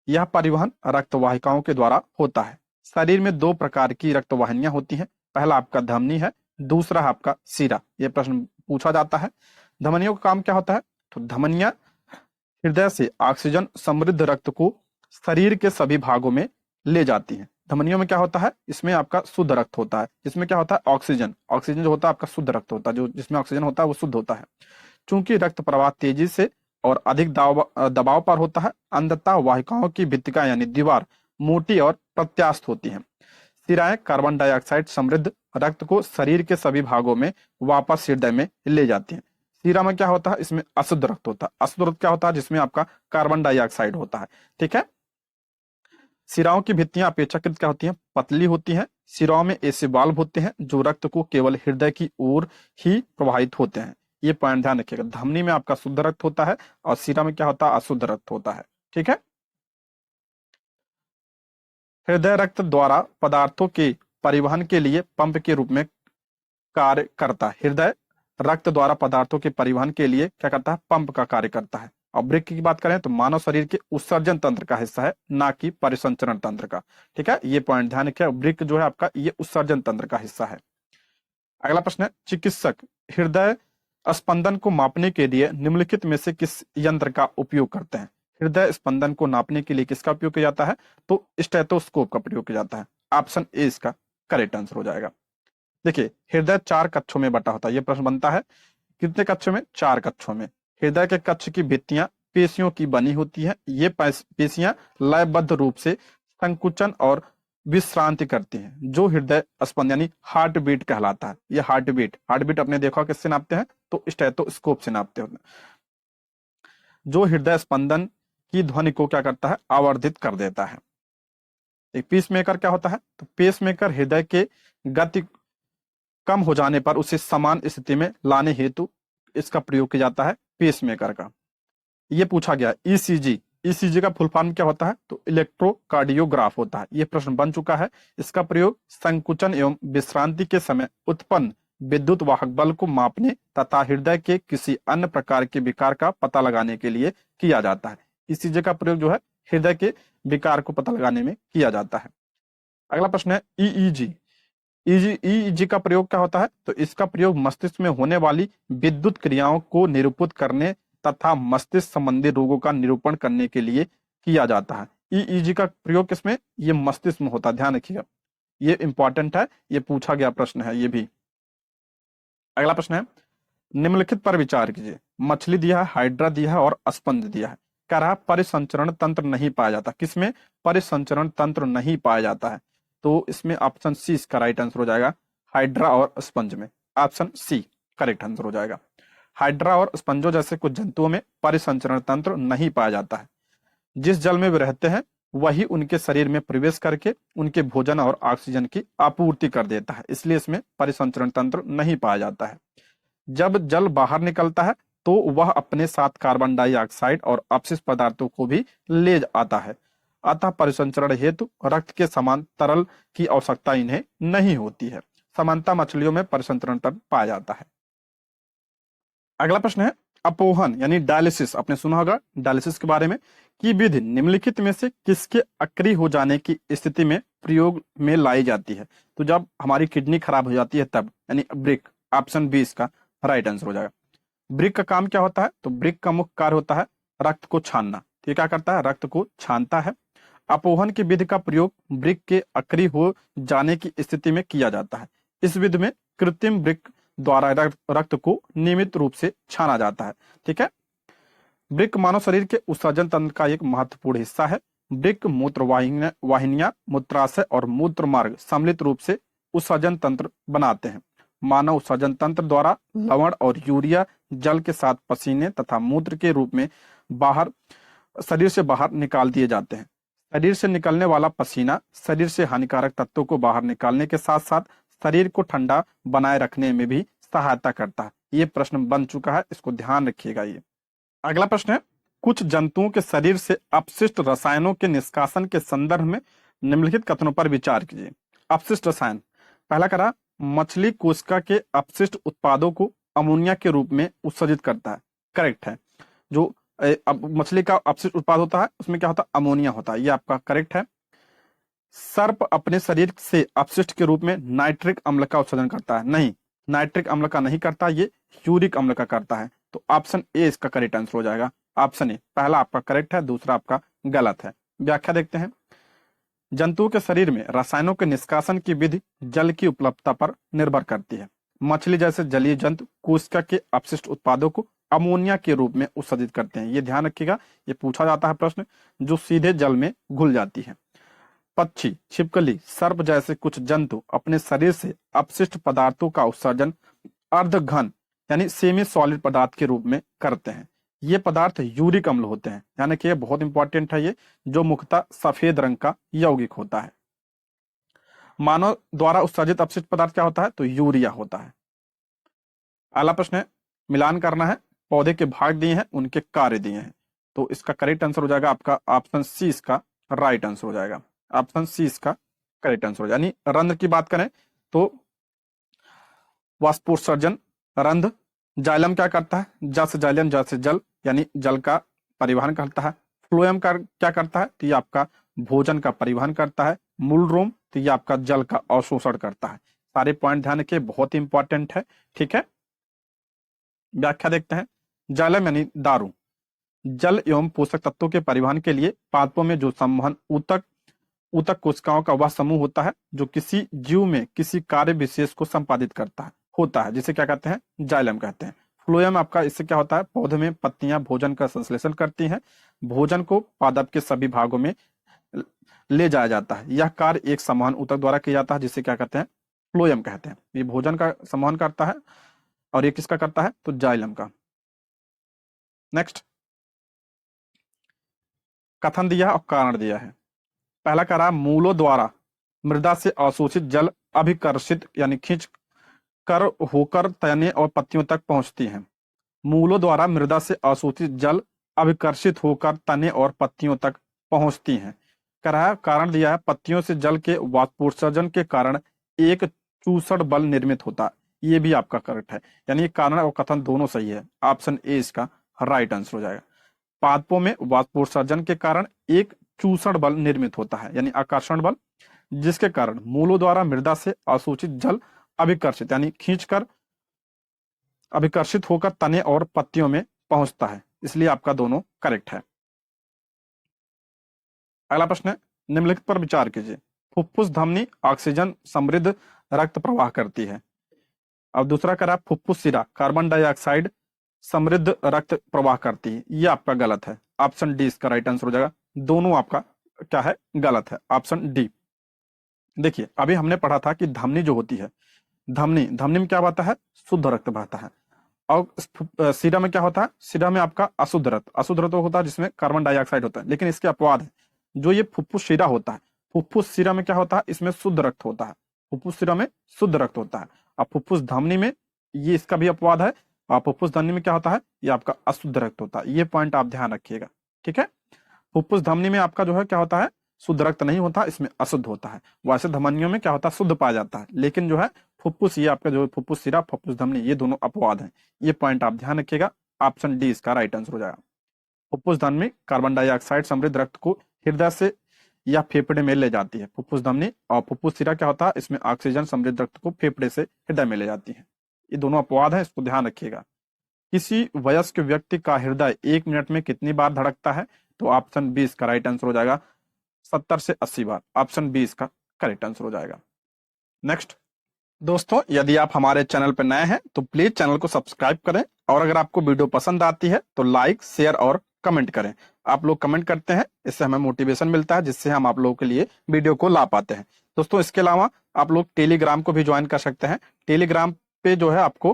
A: यह परिवहन रक्त वाहिकाओं के द्वारा होता है। शरीर में 2 प्रकार की रक्त वाहिनियां होती हैं। पहला आपका धमनी है, दूसरा आपका सीरा। यह प्रश्न पूछा जाता है। धमनियों का काम क्या होता है, तो धमनियां हृदय से ऑक्सीजन समृद्ध रक्त को शरीर के सभी भागों में ले जाती हैं। धमनियों में क्या होता है, इसमें आपका शुद्ध रक्त होता है। इसमें क्या होता है, ऑक्सीजन जो होता है आपका शुद्ध रक्त होता है। जो जिसमें ऑक्सीजन होता है वो शुद्ध होता है। चूंकि रक्त प्रवाह तेजी से और अधिक दबाव पर होता है, अंततः वाहिकाओं की भित्तिका यानी दीवार मोटी और प्रत्यास्थ होती है। सिराएं कार्बन डाइऑक्साइड समृद्ध रक्त को शरीर के सभी भागों में वापस हृदय में ले जाती हैं। सीरा में क्या होता है, इसमें अशुद्ध रक्त होता है। अशुद्ध रक्त क्या होता है, जिसमें आपका कार्बन डाइऑक्साइड होता है। ठीक है। सिराओं की भित्तियां अपेक्षाकृत क्या होती हैं, पतली होती हैं। सिराओं में ऐसे वाल्व होते हैं जो रक्त को केवल हृदय की ओर ही प्रवाहित होते हैं। ये पॉइंट ध्यान रखिएगा, धमनी में आपका शुद्ध रक्त होता है और सिरा में क्या होता है, अशुद्ध रक्त होता है। ठीक है। हृदय रक्त द्वारा पदार्थों के परिवहन के लिए पंप के रूप में कार्य करता है। हृदय रक्त द्वारा पदार्थों के परिवहन के लिए क्या करता है, पंप का कार्य करता है। और वृक्क की बात करें तो मानव शरीर के उत्सर्जन तंत्र का हिस्सा है, ना कि परिसंचरण तंत्र का। ठीक है, ये पॉइंट ध्यान रखिए, वृक्क जो है आपका ये उत्सर्जन तंत्र का हिस्सा है। अगला प्रश्न है, चिकित्सक हृदय स्पंदन को मापने के लिए निम्नलिखित में से किस यंत्र का उपयोग करते हैं। हृदय स्पंदन को नापने के लिए किसका उपयोग किया जाता है, तो स्टेथोस्कोप का प्रयोग किया जाता है। ऑप्शन ए इसका करेक्ट आंसर हो जाएगा। देखिए, हृदय 4 कक्षों में बटा होता है। यह प्रश्न बनता है कितने कक्षों में, 4 कक्षों में। हृदय के कक्ष की भित्तियां पेशियों की बनी होती है। ये पेशियां लयबद्ध रूप से संकुचन और विश्रांति करती हैं, जो हृदय स्पंदन यानी हार्ट बीट कहलाता है। ये हार्ट बीट अपने देखा किससे नापते हैं, तो स्टेथोस्कोप से नापते हैं, जो हृदय स्पंदन की ध्वनि को क्या करता है, आवर्धित कर देता है। एक पेसमेकर क्या होता है, तो पेसमेकर हृदय के गति कम हो जाने पर उसे समान स्थिति में लाने हेतु इसका प्रयोग किया जाता है, पेसमेकर का। ये पूछा गया ईसीजी का फुल फॉर्म क्या होता है, तो इलेक्ट्रोकार्डियोग्राफ होता है। यह प्रश्न बन चुका है। इसका प्रयोग संकुचन एवं विश्रांति के समय उत्पन्न विद्युत वाहक बल को मापने तथा हृदय के किसी अन्य प्रकार के विकार का पता लगाने के लिए किया जाता है। ईसीजी का प्रयोग जो है हृदय के विकार को पता लगाने में किया जाता है। अगला प्रश्न है, ईईजी का प्रयोग क्या होता है, तो इसका प्रयोग मस्तिष्क में होने वाली विद्युत क्रियाओं को निरूपित करने तथा मस्तिष्क संबंधी रोगों का निरूपण करने के लिए किया जाता है। ईईजी का प्रयोग किसमें, ये मस्तिष्क में होता है, ध्यान रखिएगा, ये इंपॉर्टेंट है, ये पूछा गया प्रश्न है ये भी। अगला प्रश्न है, निम्नलिखित पर विचार कीजिए। मछली दिया है, हाइड्रा दिया है और स्पंज दिया है। कह रहा है परिसंचरण तंत्र नहीं पाया जाता। किसमें, परिसंचरण तंत्र नहीं पाया जाता है, तो इसमें ऑप्शन सी इसका राइट आंसर हो जाएगा, हाइड्रा और स्पंज में। ऑप्शन सी करेक्ट आंसर हो जाएगा। हाइड्रा और स्पंजों जैसे कुछ जंतुओं में परिसंचरण तंत्र नहीं पाया जाता है। जिस जल में वे रहते हैं वही उनके शरीर में प्रवेश करके उनके भोजन और ऑक्सीजन की आपूर्ति कर देता है, इसलिए इसमें परिसंचरण तंत्र नहीं पाया जाता है। जब जल बाहर निकलता है तो वह अपने साथ कार्बन डाइऑक्साइड और अपशिष्ट पदार्थों को भी ले आता है, अतः परिसंचरण हेतु रक्त के समान तरल की आवश्यकता इन्हें नहीं होती है। समानता मछलियों में परिसंचरण तंत्र पाया जाता है। अगला प्रश्न है, अपोहन यानी डायलिसिस, आपने सुना होगा डायलिसिस के बारे में, की विधि निम्नलिखित में से किसके अक्रिय हो जाने की स्थिति में प्रयोग में लाई जाती है। तो जब हमारी किडनी खराब हो जाती है तब, यानी ब्रिक। ऑप्शन बी इसका राइट आंसर हो जाएगा। ब्रिक का काम क्या होता है, तो ब्रिक का मुख्य कार्य होता है रक्त को छानना। तो क्या करता है, रक्त को छानता है। अपोहन की विधि का प्रयोग ब्रिक के अक्रिय हो जाने की स्थिति में किया जाता है। इस विधि में कृत्रिम ब्रिक द्वारा रक्त को नियमित रूप से छाना जाता है। ठीक है। ब्रिक मानव शरीर के उत्सर्जन तंत्र का एक महत्वपूर्ण हिस्सा है। ब्रिक मूत्र वाहिनियां, मूत्राशय और मूत्र मार्ग सम्मिलित रूप से उत्सर्जन तंत्र बनाते हैं। मानव उत्सर्जन तंत्र द्वारा लवण और यूरिया जल के साथ पसीने तथा मूत्र के रूप में शरीर से बाहर निकाल दिए जाते हैं। शरीर से निकलने वाला पसीना शरीर से हानिकारक तत्वों को बाहर निकालने के साथ साथ शरीर को ठंडा बनाए रखने में भी सहायता करता है। ये प्रश्न बन चुका है, इसको ध्यान रखिएगा। ये अगला प्रश्न है, कुछ जंतुओं के शरीर से अपशिष्ट रसायनों के निष्कासन के संदर्भ में निम्नलिखित कथनों पर विचार कीजिए। अपशिष्ट रसायन, पहला करा, मछली कोशिका के अपशिष्ट उत्पादों को अमोनिया के रूप में उत्सर्जित करता है। करेक्ट है। जो मछली का अपशिष्ट उत्पाद होता है उसमें क्या होता है, अमोनिया होता है, ये आपका करेक्ट है। सर्प अपने शरीर से अपशिष्ट के रूप में नाइट्रिक अम्ल का उत्सर्जन करता है। नहीं, नाइट्रिक अम्ल का नहीं करता, ये यूरिक अम्ल का करता है। तो ऑप्शन ए इसका करेक्ट आंसर हो जाएगा। ऑप्शन ए, पहला आपका करेक्ट है, दूसरा आपका गलत है। व्याख्या देखते हैं। जंतुओं के शरीर में रसायनों के निष्कासन की विधि जल की उपलब्धता पर निर्भर करती है। मछली जैसे जलीय जंतु कोशिका के अपशिष्ट उत्पादों को अमोनिया के रूप में उत्सर्जित करते हैं। ये ध्यान रखिएगा, ये पूछा जाता है प्रश्न, जो सीधे जल में घुल जाती है। पक्षी, छिपकली, सर्प जैसे कुछ जंतु अपने शरीर से अपशिष्ट पदार्थों का उत्सर्जन अर्धघन यानी सेमी सॉलिड पदार्थ के रूप में करते हैं। ये पदार्थ यूरिक अम्ल होते हैं, यानी कि ये बहुत इंपॉर्टेंट है, ये जो मुख्यतः सफेद रंग का यौगिक होता है। मानव द्वारा उत्सर्जित अपशिष्ट पदार्थ क्या होता है? तो यूरिया होता है। अगला प्रश्न है, मिलान करना है, पौधे के भाग दिए हैं, उनके कार्य दिए हैं। तो इसका करेक्ट आंसर हो जाएगा आपका ऑप्शन सी, इसका राइट आंसर हो जाएगा। ऑप्शन सी इसका करेक्ट आंसर हो जाएगा। यानी रंध्र की बात करें तो वाष्पोत्सर्जन रंध्र। जाइलम क्या करता है? जस जाइलम, जस जल, यानी जल का परिवहन करता है। फ्लोएम का क्या करता है? तो ये आपका भोजन का परिवहन करता है। मूलरोम तो ये आपका जल का अवशोषण करता है। सारे पॉइंट ध्यान रखिए, बहुत इंपॉर्टेंट है, ठीक है। व्याख्या देखते हैं। जाइलम यानी दारू, जल एवं पोषक तत्वों के परिवहन के लिए पादपों में जो संवहन ऊतक ऊतक कोशिकाओं का वह समूह होता है जो किसी जीव में किसी कार्य विशेष को संपादित करता है, जिसे क्या कहते हैं? जाइलम कहते हैं। फ्लोएम आपका, इससे क्या होता है? पौधे में पत्तियां भोजन का संश्लेषण करती हैं, भोजन को पादप के सभी भागों में ले जाया जाता है। यह कार्य एक संवहन ऊतक द्वारा किया जाता है, जिसे क्या कहते हैं? फ्लोएम कहते हैं। ये भोजन का संवहन करता है, और ये किसका करता है? तो जाइलम का। नेक्स्ट, कथन दिया और कारण दिया है। पहला कह रहा, मूलों द्वारा मृदा से अवशोषित जल अभिकर्षित यानी खींच कर होकर तने और पत्तियों तक पहुंचती है। मूलों द्वारा मृदा से अवशोषित जल अभिकर्षित होकर तने और पत्तियों तक पहुंचती हैं। कह रहा है, कारण दिया है, पत्तियों से जल के वाष्पोत्सर्जन के कारण एक चूसड़ बल निर्मित होता है। ये भी आपका करेक्ट है, यानी कारण और कथन दोनों सही है। ऑप्शन ए इसका राइट आंसर हो जाएगा। पादपों में वाष्पोत्सर्जन के कारण एक चूसण बल निर्मित होता है, यानी आकर्षण बल, जिसके कारण मूलों द्वारा मृदा से अवशोषित जल अभिकर्षित यानी खींचकर अभिकर्षित होकर तने और पत्तियों में पहुंचता है। इसलिए आपका दोनों करेक्ट है। अगला प्रश्न है, निम्नलिखित पर विचार कीजिए। फुफ्फुस धमनी ऑक्सीजन समृद्ध रक्त प्रवाह करती है। अब दूसरा कह रहा है, फुफ्फुस शिरा कार्बन डाइऑक्साइड समृद्ध रक्त प्रवाह करती है। ये आपका गलत है। ऑप्शन डी इसका राइट आंसर हो जाएगा। दोनों आपका क्या है? गलत है। Option D. देखिए, अभी हमने पढ़ा था कि धमनी जो होती है, धमनी में क्या बहता है? शुद्ध रक्त बहता है। और सीरा में क्या होता है? सीरा में आपका अशुद्ध रक्त होता है, जिसमें कार्बन डाइऑक्साइड होता है। लेकिन इसके अपवाद है। जो ये फुफ्फुस शिरा होता है, फुफ्फुस शिरा में क्या होता है? इसमें शुद्ध रक्त होता है। फुफ्फुस शिरा में शुद्ध रक्त होता है। और फुफ्फुस धमनी में, ये इसका भी अपवाद है। और फुफ्फुस धमनी में क्या होता है? ये आपका अशुद्ध रक्त होता है। ये पॉइंट आप ध्यान रखिएगा, ठीक है। फुफ्फुस धमनी में आपका जो है क्या होता है? शुद्ध रक्त नहीं होता, इसमें अशुद्ध होता है। वैसे धमनियों में क्या होता है? शुद्ध पाया जाता है। लेकिन जो है फुफ्फुस, ये आपका जो फुफ्फुस शिरा, फुफ्फुस धमनी, ये दोनों अपवाद हैं। ये पॉइंट आप ध्यान रखिएगा। ऑप्शन डी इसका राइट आंसर हो जाएगा। फुफ्फुस धमनी कार्बन डाइऑक्साइड समृद्ध रक्त को हृदय से या फेफड़े में ले जाती है, फुफ्फुस धमनी। और फुफ्फुस शिरा क्या होता है? इसमें ऑक्सीजन समृद्ध रक्त को फेफड़े से हृदय में ले जाती है। ये दोनों अपवाद हैं, इसको ध्यान रखिएगा। किसी वयस्क व्यक्ति का हृदय 1 मिनट में कितनी बार धड़कता है? तो ऑप्शन बी इसका राइट आंसर हो जाएगा, 70 से 80 बार। ऑप्शन बी इसका करेक्ट आंसर हो जाएगा। नेक्स्ट दोस्तों, यदि आप हमारे चैनल पर नए हैं तो प्लीज चैनल को सब्सक्राइब करें, और अगर आपको वीडियो पसंद आती है तो लाइक, शेयर और कमेंट करें। आप लोग कमेंट करते हैं, इससे हमें मोटिवेशन मिलता है, जिससे हम आप लोगों के लिए वीडियो को ला पाते हैं। दोस्तों, इसके अलावा आप लोग टेलीग्राम को भी ज्वाइन कर सकते हैं। टेलीग्राम पे जो है आपको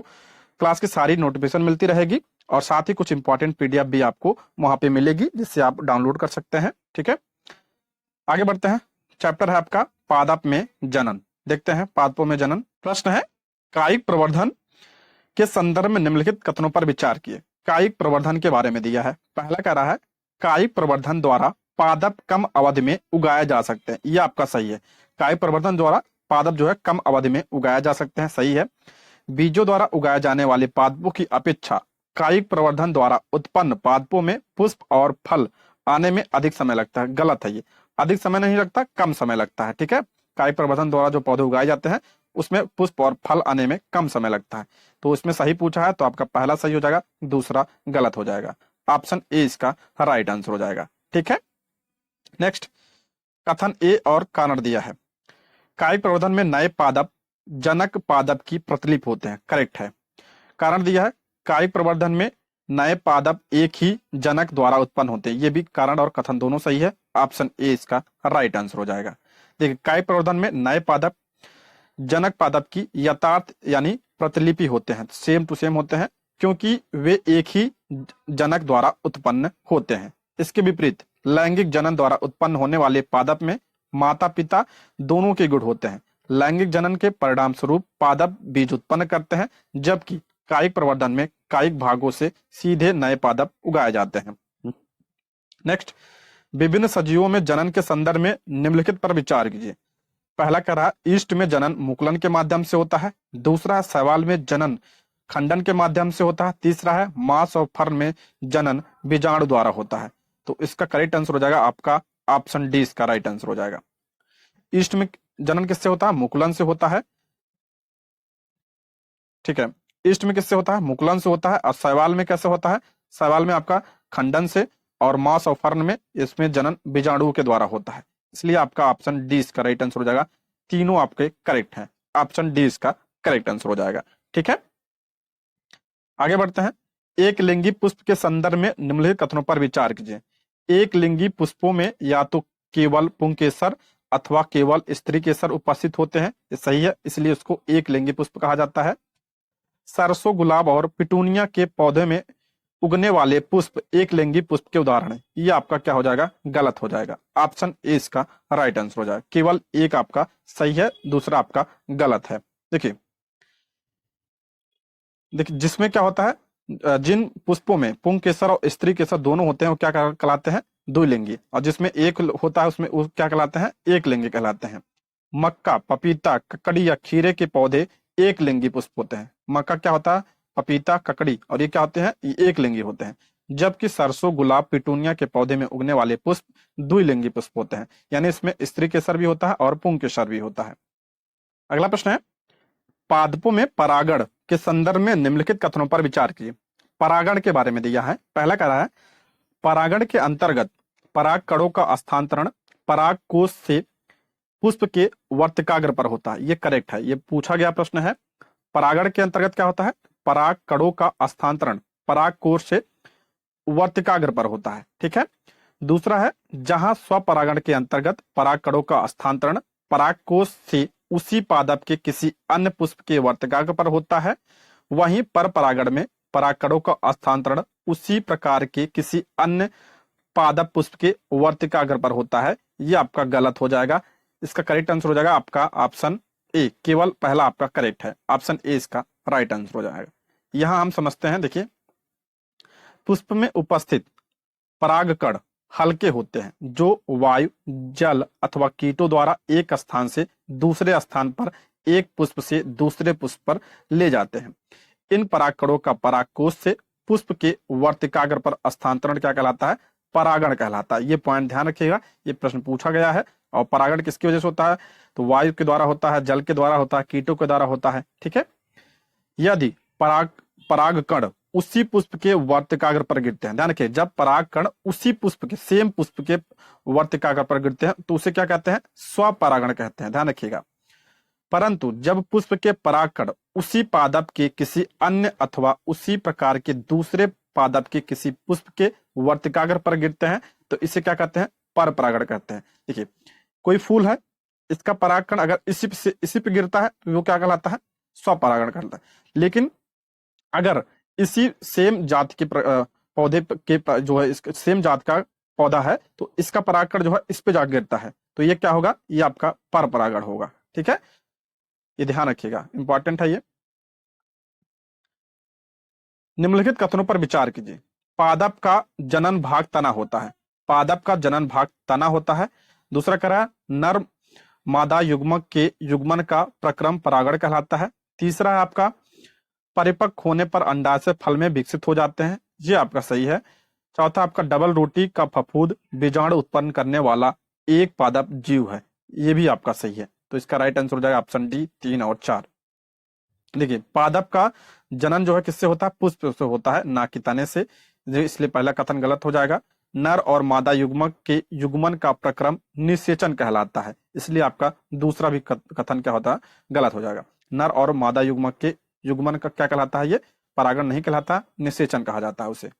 A: क्लास की सारी नोटिफिकेशन मिलती रहेगी, और साथ ही कुछ इंपॉर्टेंट पीडीएफ भी आपको वहां पे मिलेगी, जिससे आप डाउनलोड कर सकते हैं, ठीक है। आगे बढ़ते हैं। चैप्टर है आपका पादप में जनन। देखते हैं पादपों में जनन। प्रश्न है, कायिक प्रवर्धन के संदर्भ में निम्नलिखित कथनों पर विचार किए। कायिक प्रवर्धन के बारे में दिया है। पहला कह रहा है, कायिक प्रवर्धन द्वारा पादप कम अवधि में उगाए जा सकते हैं। यह आपका सही है। कायिक प्रवर्धन द्वारा पादप जो है कम अवधि में उगाए जा सकते हैं, सही है। बीजों द्वारा उगाए जाने वाले पादपों की अपेक्षा कायिक प्रवर्धन द्वारा उत्पन्न पादपों में पुष्प और फल आने में अधिक समय लगता है। गलत है ये। अधिक समय नहीं लगता, कम समय लगता है, ठीक है। कायिक प्रवर्धन द्वारा जो पौधे उगाए जाते हैं उसमें पुष्प और फल आने में कम समय लगता है। तो इसमें सही पूछा है, तो आपका पहला सही हो जाएगा, दूसरा गलत हो जाएगा। ऑप्शन ए इसका राइट आंसर हो जाएगा, ठीक है। नेक्स्ट, कथन ए और कारण दिया है। कायिक प्रवर्धन में नए पादप जनक पादप की प्रतिलिपि होते हैं, करेक्ट है। कारण दिया है, कायिक प्रवर्धन में नए पादप एक ही जनक द्वारा उत्पन्न होते हैं। ये भी कारण और कथन दोनों सही है। ऑप्शन ए इसका राइट आंसर हो जाएगा। देखिए, कायिक प्रवर्धन में नए पादप जनक पादप की यथार्थ यानी प्रतिलिपि होते हैं, सेम टू सेम होते हैं, क्योंकि वे एक ही जनक द्वारा उत्पन्न होते हैं। इसके विपरीत लैंगिक जनन द्वारा उत्पन्न होने वाले पादप में माता पिता दोनों के गुण होते हैं। लैंगिक जनन के परिणाम स्वरूप पादप बीज उत्पन्न करते हैं, जबकि कायिक प्रवर्धन में कायिक भागों से सीधे नए पादप उगाए जाते हैं। नेक्स्ट, विभिन्न सजीवों में जनन के संदर्भ में निम्नलिखित पर विचार कीजिए। पहला कह रहा है ईस्ट में जनन मुकुलन के माध्यम से होता है। दूसरा है शैवाल में जनन खंडन के माध्यम से होता है। तीसरा है मांस और फर्न में जनन बीजाणु द्वारा होता है। तो इसका करेक्ट आंसर हो जाएगा आपका ऑप्शन डी, इसका राइट आंसर हो जाएगा। ईस्ट में जनन किससे होता है? मुकुलन से होता है, ठीक है। ईस्ट में किससे होता है? मुकुलन से होता है। और शैवाल में कैसे होता है? शैवाल में आपका खंडन से, और मांस और फर्न में इसमें जनन बीजाणु के द्वारा होता है। इसलिए आपका ऑप्शन डी इसका राइट आंसर हो जाएगा। तीनों आपके करेक्ट हैं, ऑप्शन डी इसका करेक्ट आंसर हो जाएगा, ठीक है। आगे बढ़ते हैं। एक लिंगी पुष्प के संदर्भ में निम्नलिखित कथनों पर विचार कीजिए। एक लिंगी पुष्पों में या तो केवल पुंकेसर अथवा केवल स्त्री केसर उपस्थित होते हैं, ये सही है, इसलिए उसको एक लिंगी पुष्प कहा जाता है। सरसों, गुलाब और पिटूनिया के पौधे में उगने वाले पुष्प एक लिंगी पुष्प के उदाहरण है। ये आपका क्या हो जाएगा? गलत हो जाएगा। ऑप्शन ए इसका राइट आंसर हो जाएगा। केवल एक आपका सही है, दूसरा आपका गलत है। देखिए जिसमें क्या होता है, जिन पुष्पों में पुंकेसर और स्त्री केसर दोनों होते हैं वो क्या कहलाते हैं? द्विलिंगी। और जिसमें एक होता है उसमें वो क्या कहलाते हैं? एक लिंगी कहलाते हैं। मक्का, पपीता, ककड़ी या खीरे के पौधे एक लिंगी पुष्प होते हैं। मक्का क्या होता है? पपीता, ककड़ी, और ये क्या होते हैं? ये एक लिंगी होते हैं। जबकि सरसों, गुलाब, पिटूनिया के पौधे में उगने वाले पुष्प द्विलिंगी पुष्प होते हैं, यानी इसमें स्त्री केसर भी होता है और पुंकेसर भी होता है। अगला प्रश्न है, पादपों में परागण के संदर्भ में निम्नलिखित कथनों पर विचार कीजिए। परागण के बारे में दिया है। पहला कह रहा है परागण के अंतर्गत पराग कणों का स्थानांतरण पराग कोश से पुष्प के वर्तिकाग्र पर होता है। ये करेक्ट है, ये पूछा गया प्रश्न है। परागण के अंतर्गत क्या होता है? पराग कणों का स्थानांतरण पराग कोश से वर्तिकाग्र पर होता है, ठीक है। दूसरा है जहां स्वपरागण के अंतर्गत पराग कणों का स्थानांतरण पराग कोश से उसी पादप के किसी अन्य पुष्प के वर्तिकाग्र पर होता है, वहीं पर परागण में परागकणों का स्थानांतरण उसी प्रकार के किसी अन्य पादप पुष्प के वर्तिकाग्र पर होता है। यह आपका गलत हो जाएगा। इसका करेक्ट आंसर हो जाएगा आपका ऑप्शन ए। केवल पहला आपका करेक्ट है, ऑप्शन ए इसका राइट आंसर हो जाएगा। यहां हम समझते हैं, देखिए पुष्प में उपस्थित परागकण हल्के होते हैं जो वायु, जल अथवा कीटों द्वारा एक स्थान से दूसरे स्थान पर एक पुष्प से दूसरे पुष्प पर ले जाते हैं। इन परागकणों का परागकोश से पुष्प के वर्तिकाग्र पर स्थानांतरण क्या कहलाता है? परागण कहलाता है। ये पॉइंट ध्यान रखिएगा, ये प्रश्न पूछा गया है। और परागण किसकी वजह से होता है? तो वायु के द्वारा होता है, जल के द्वारा होता है, कीटों के द्वारा होता है, ठीक है। यदि परागकण उसी पुष्प के वर्तिकाग्र पर गिरते हैं, ध्यान रखिए, जब परागकण उसी पुष्प के सेम पुष्प के वर्तिकाग्र पर गिरते हैं तो उसे क्या कहते हैं? स्वपरागण कहते हैं, ध्यान रखिएगा। परंतु जब पुष्प के परागकण उसी पादप के किसी अन्य अथवा उसी प्रकार के दूसरे पादप के किसी पुष्प के वर्तिकाग्र पर गिरते हैं तो इसे क्या कहते हैं? पर परागण कहते हैं। देखिए कोई फूल है, इसका परागकण अगर इसी पे गिरता है तो वो क्या कहलाता है? स्वपरागण कहलाता है। लेकिन अगर इसी सेम जात के पौधे के जो है, इसके सेम जात का पौधा है तो इसका परागकण जो है इस पे जा गिरता है तो ये क्या होगा? ये आपका पर परागण होगा, ठीक है। ये ध्यान रखिएगा, इंपॉर्टेंट है ये। निम्नलिखित कथनों पर विचार कीजिए। पादप का जनन भाग तना होता है। पादप का जनन भाग तना होता है। दूसरा कह रहा है नर मादा युग्मक के युग्मन का प्रक्रम परागण कहलाता है। तीसरा है आपका परिपक्व होने पर अंडाशय फल में विकसित हो जाते हैं, ये आपका सही है। चौथा आपका डबल रोटी का फफूंद बीजाणु उत्पन्न करने वाला एक पादप जीव है, ये भी आपका सही है। तो इसका राइट आंसर हो जाएगा ऑप्शन डी 3 और 4। देखिए पादप का जनन जो है किससे होता है? पुष्प से होता है, ना कि तने से, इसलिए पहला कथन गलत हो जाएगा। नर और मादा युग्मक के युग्मन का प्रक्रम निषेचन कहलाता है, इसलिए आपका दूसरा भी कथन क्या होता है? गलत हो जाएगा। नर और मादा युग्मक के युग्मन का क्या कहलाता है? ये परागण नहीं कहलाता, निषेचन कहा जाता है उसे।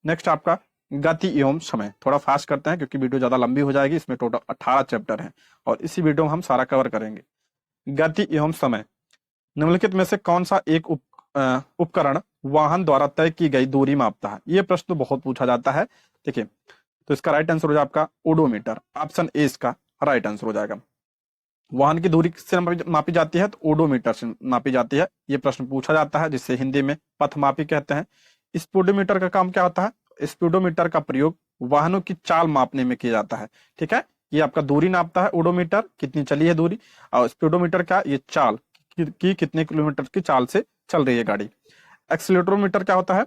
A: नेक्स्ट आपका गति एवं समय। थोड़ा फास्ट करते हैं क्योंकि वीडियो ज्यादा लंबी हो जाएगी। इसमें टोटल 18 चैप्टर हैं और इसी वीडियो में हम सारा कवर करेंगे। गति एवं समय, निम्नलिखित में से कौन सा एक उपकरण वाहन द्वारा तय की गई दूरी मापता है? ये प्रश्न बहुत पूछा जाता है। देखिए, तो इसका राइट आंसर हो जाएगा आपका ओडोमीटर। ऑप्शन ए इसका राइट आंसर हो जाएगा। वाहन की दूरी किससे मापी जाती है? तो ओडोमीटर से मापी जाती है। ये प्रश्न पूछा जाता है, जिसे हिंदी में पथमापी कहते हैं। स्पीडोमीटर का काम क्या होता है? स्पीडोमीटर का प्रयोग वाहनों की चाल मापने में किया जाता है। ठीक है, ये आपका दूरी नापता है ओडोमीटर, कितनी चली है दूरी, और स्पीडोमीटर का ये चाल की कितने किलोमीटर की चाल से चल रही है गाड़ी। एक्सीलरोमीटर क्या होता है?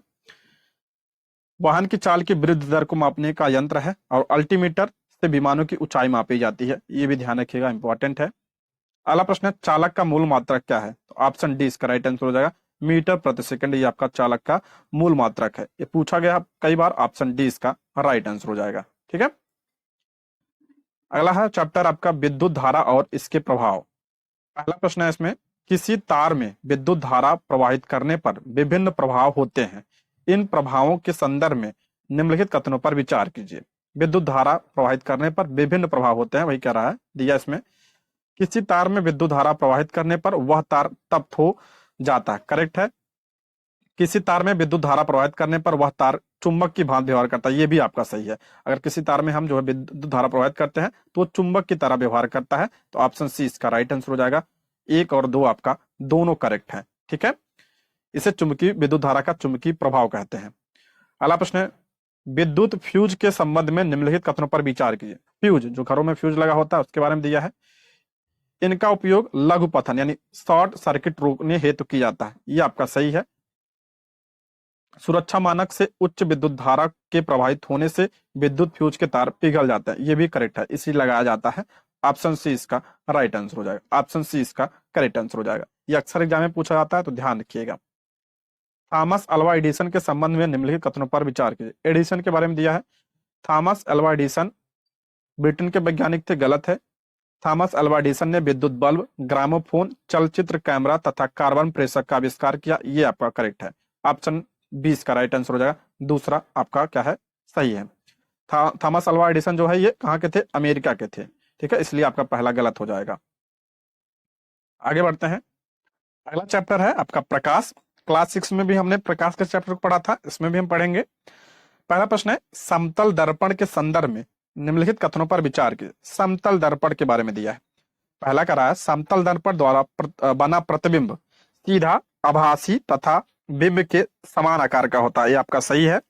A: वाहन की चाल की वृद्धि दर को मापने का यंत्र है। और अल्टीमीटर से विमानों की ऊंचाई मापी जाती है। ये भी ध्यान रखिएगा, इंपॉर्टेंट है। अगला प्रश्न है, चालक का मूल मात्रक क्या है? तो ऑप्शन डी इसका राइट आंसर हो जाएगा मीटर प्रति सेकंड। ये आपका चालक का मूल मात्रक है, ये पूछा गया कई बार। ऑप्शन डी इसका राइट आंसर हो जाएगा। ठीक है, अगला है चैप्टर आपका विद्युत धारा और इसके प्रभाव। पहला प्रश्न है इसमें, किसी तार में विद्युत धारा प्रवाहित करने पर विभिन्न प्रभाव होते हैं, इन प्रभावों के संदर्भ में निम्नलिखित कथनों पर विचार कीजिए। विद्युत धारा प्रवाहित करने पर विभिन्न प्रभाव होते हैं, वही कह रहा है दिया इसमें। किसी तार में विद्युत धारा प्रवाहित करने पर वह तार तप्त हो जाता है, करेक्ट है। किसी तार में विद्युत धारा प्रवाहित करने पर वह तार चुंबक की भांति व्यवहार करता है, ये भी आपका सही है। अगर किसी तार में हम जो है विद्युत धारा प्रवाहित करते हैं तो वो चुंबक की तरह व्यवहार करता है। तो ऑप्शन सी इसका राइट आंसर हो जाएगा। 1 और 2 आपका दोनों करेक्ट है। ठीक है, इसे चुंबकीय विद्युत धारा का चुंबकीय प्रभाव कहते हैं। अगला प्रश्न है, विद्युत फ्यूज के संबंध में निम्नलिखित कथनों पर विचार कीजिए। फ्यूज, जो घरों में फ्यूज लगा होता है, उसके बारे में दिया है। इनका उपयोग लघु पतन यानी शॉर्ट सर्किट रोकने हेतु किया जाता है, ये आपका सही है। सुरक्षा मानक से उच्च विद्युत धारा के प्रभावित होने से विद्युत फ्यूज के तार पिघल जाते हैं, ये भी करेक्ट है, इसलिए लगाया जाता है। ऑप्शन सी इसका राइट आंसर हो जाएगा। ऑप्शन सी इसका करेक्ट आंसर हो जाएगा। ये अक्सर एग्जाम में पूछा जाता है, तो ध्यान रखिएगा। थॉमस अल्वा एडिसन के संबंध में निम्नलिखित कथनों पर विचार कीजिए। एडिसन के बारे में दिया है। थॉमस अल्वा एडिसन ब्रिटेन के वैज्ञानिक थे, गलत है। थॉमस अल्वा एडिसन ने विद्युत बल्ब, ग्रामोफोन, चलचित्र कैमरा तथा कार्बन प्रेषक का आविष्कार किया, ये आपका करेक्ट है। ऑप्शन 20 का राइट आंसर हो जाएगा। दूसरा आपका क्या है? सही है। थॉमस अल्वा एडिसन जो है ये कहाँ के थे? अमेरिका के थे। ठीक है, इसलिए आपका पहला गलत हो जाएगा। आगे बढ़ते हैं। अगला चैप्टर है आपका प्रकाश। क्लास 6 में भी हमने प्रकाश के चैप्टर को पढ़ा था, इसमें भी हम पढ़ेंगे। पहला प्रश्न है, समतल दर्पण के संदर्भ में निम्नलिखित कथनों पर विचार कीजिए। समतल दर्पण के बारे में दिया है। पहला कह रहा है, समतल दर्पण द्वारा बना प्रतिबिंब सीधा, आभासी तथा बिंब के समान आकार का होता है, ये आपका सही है।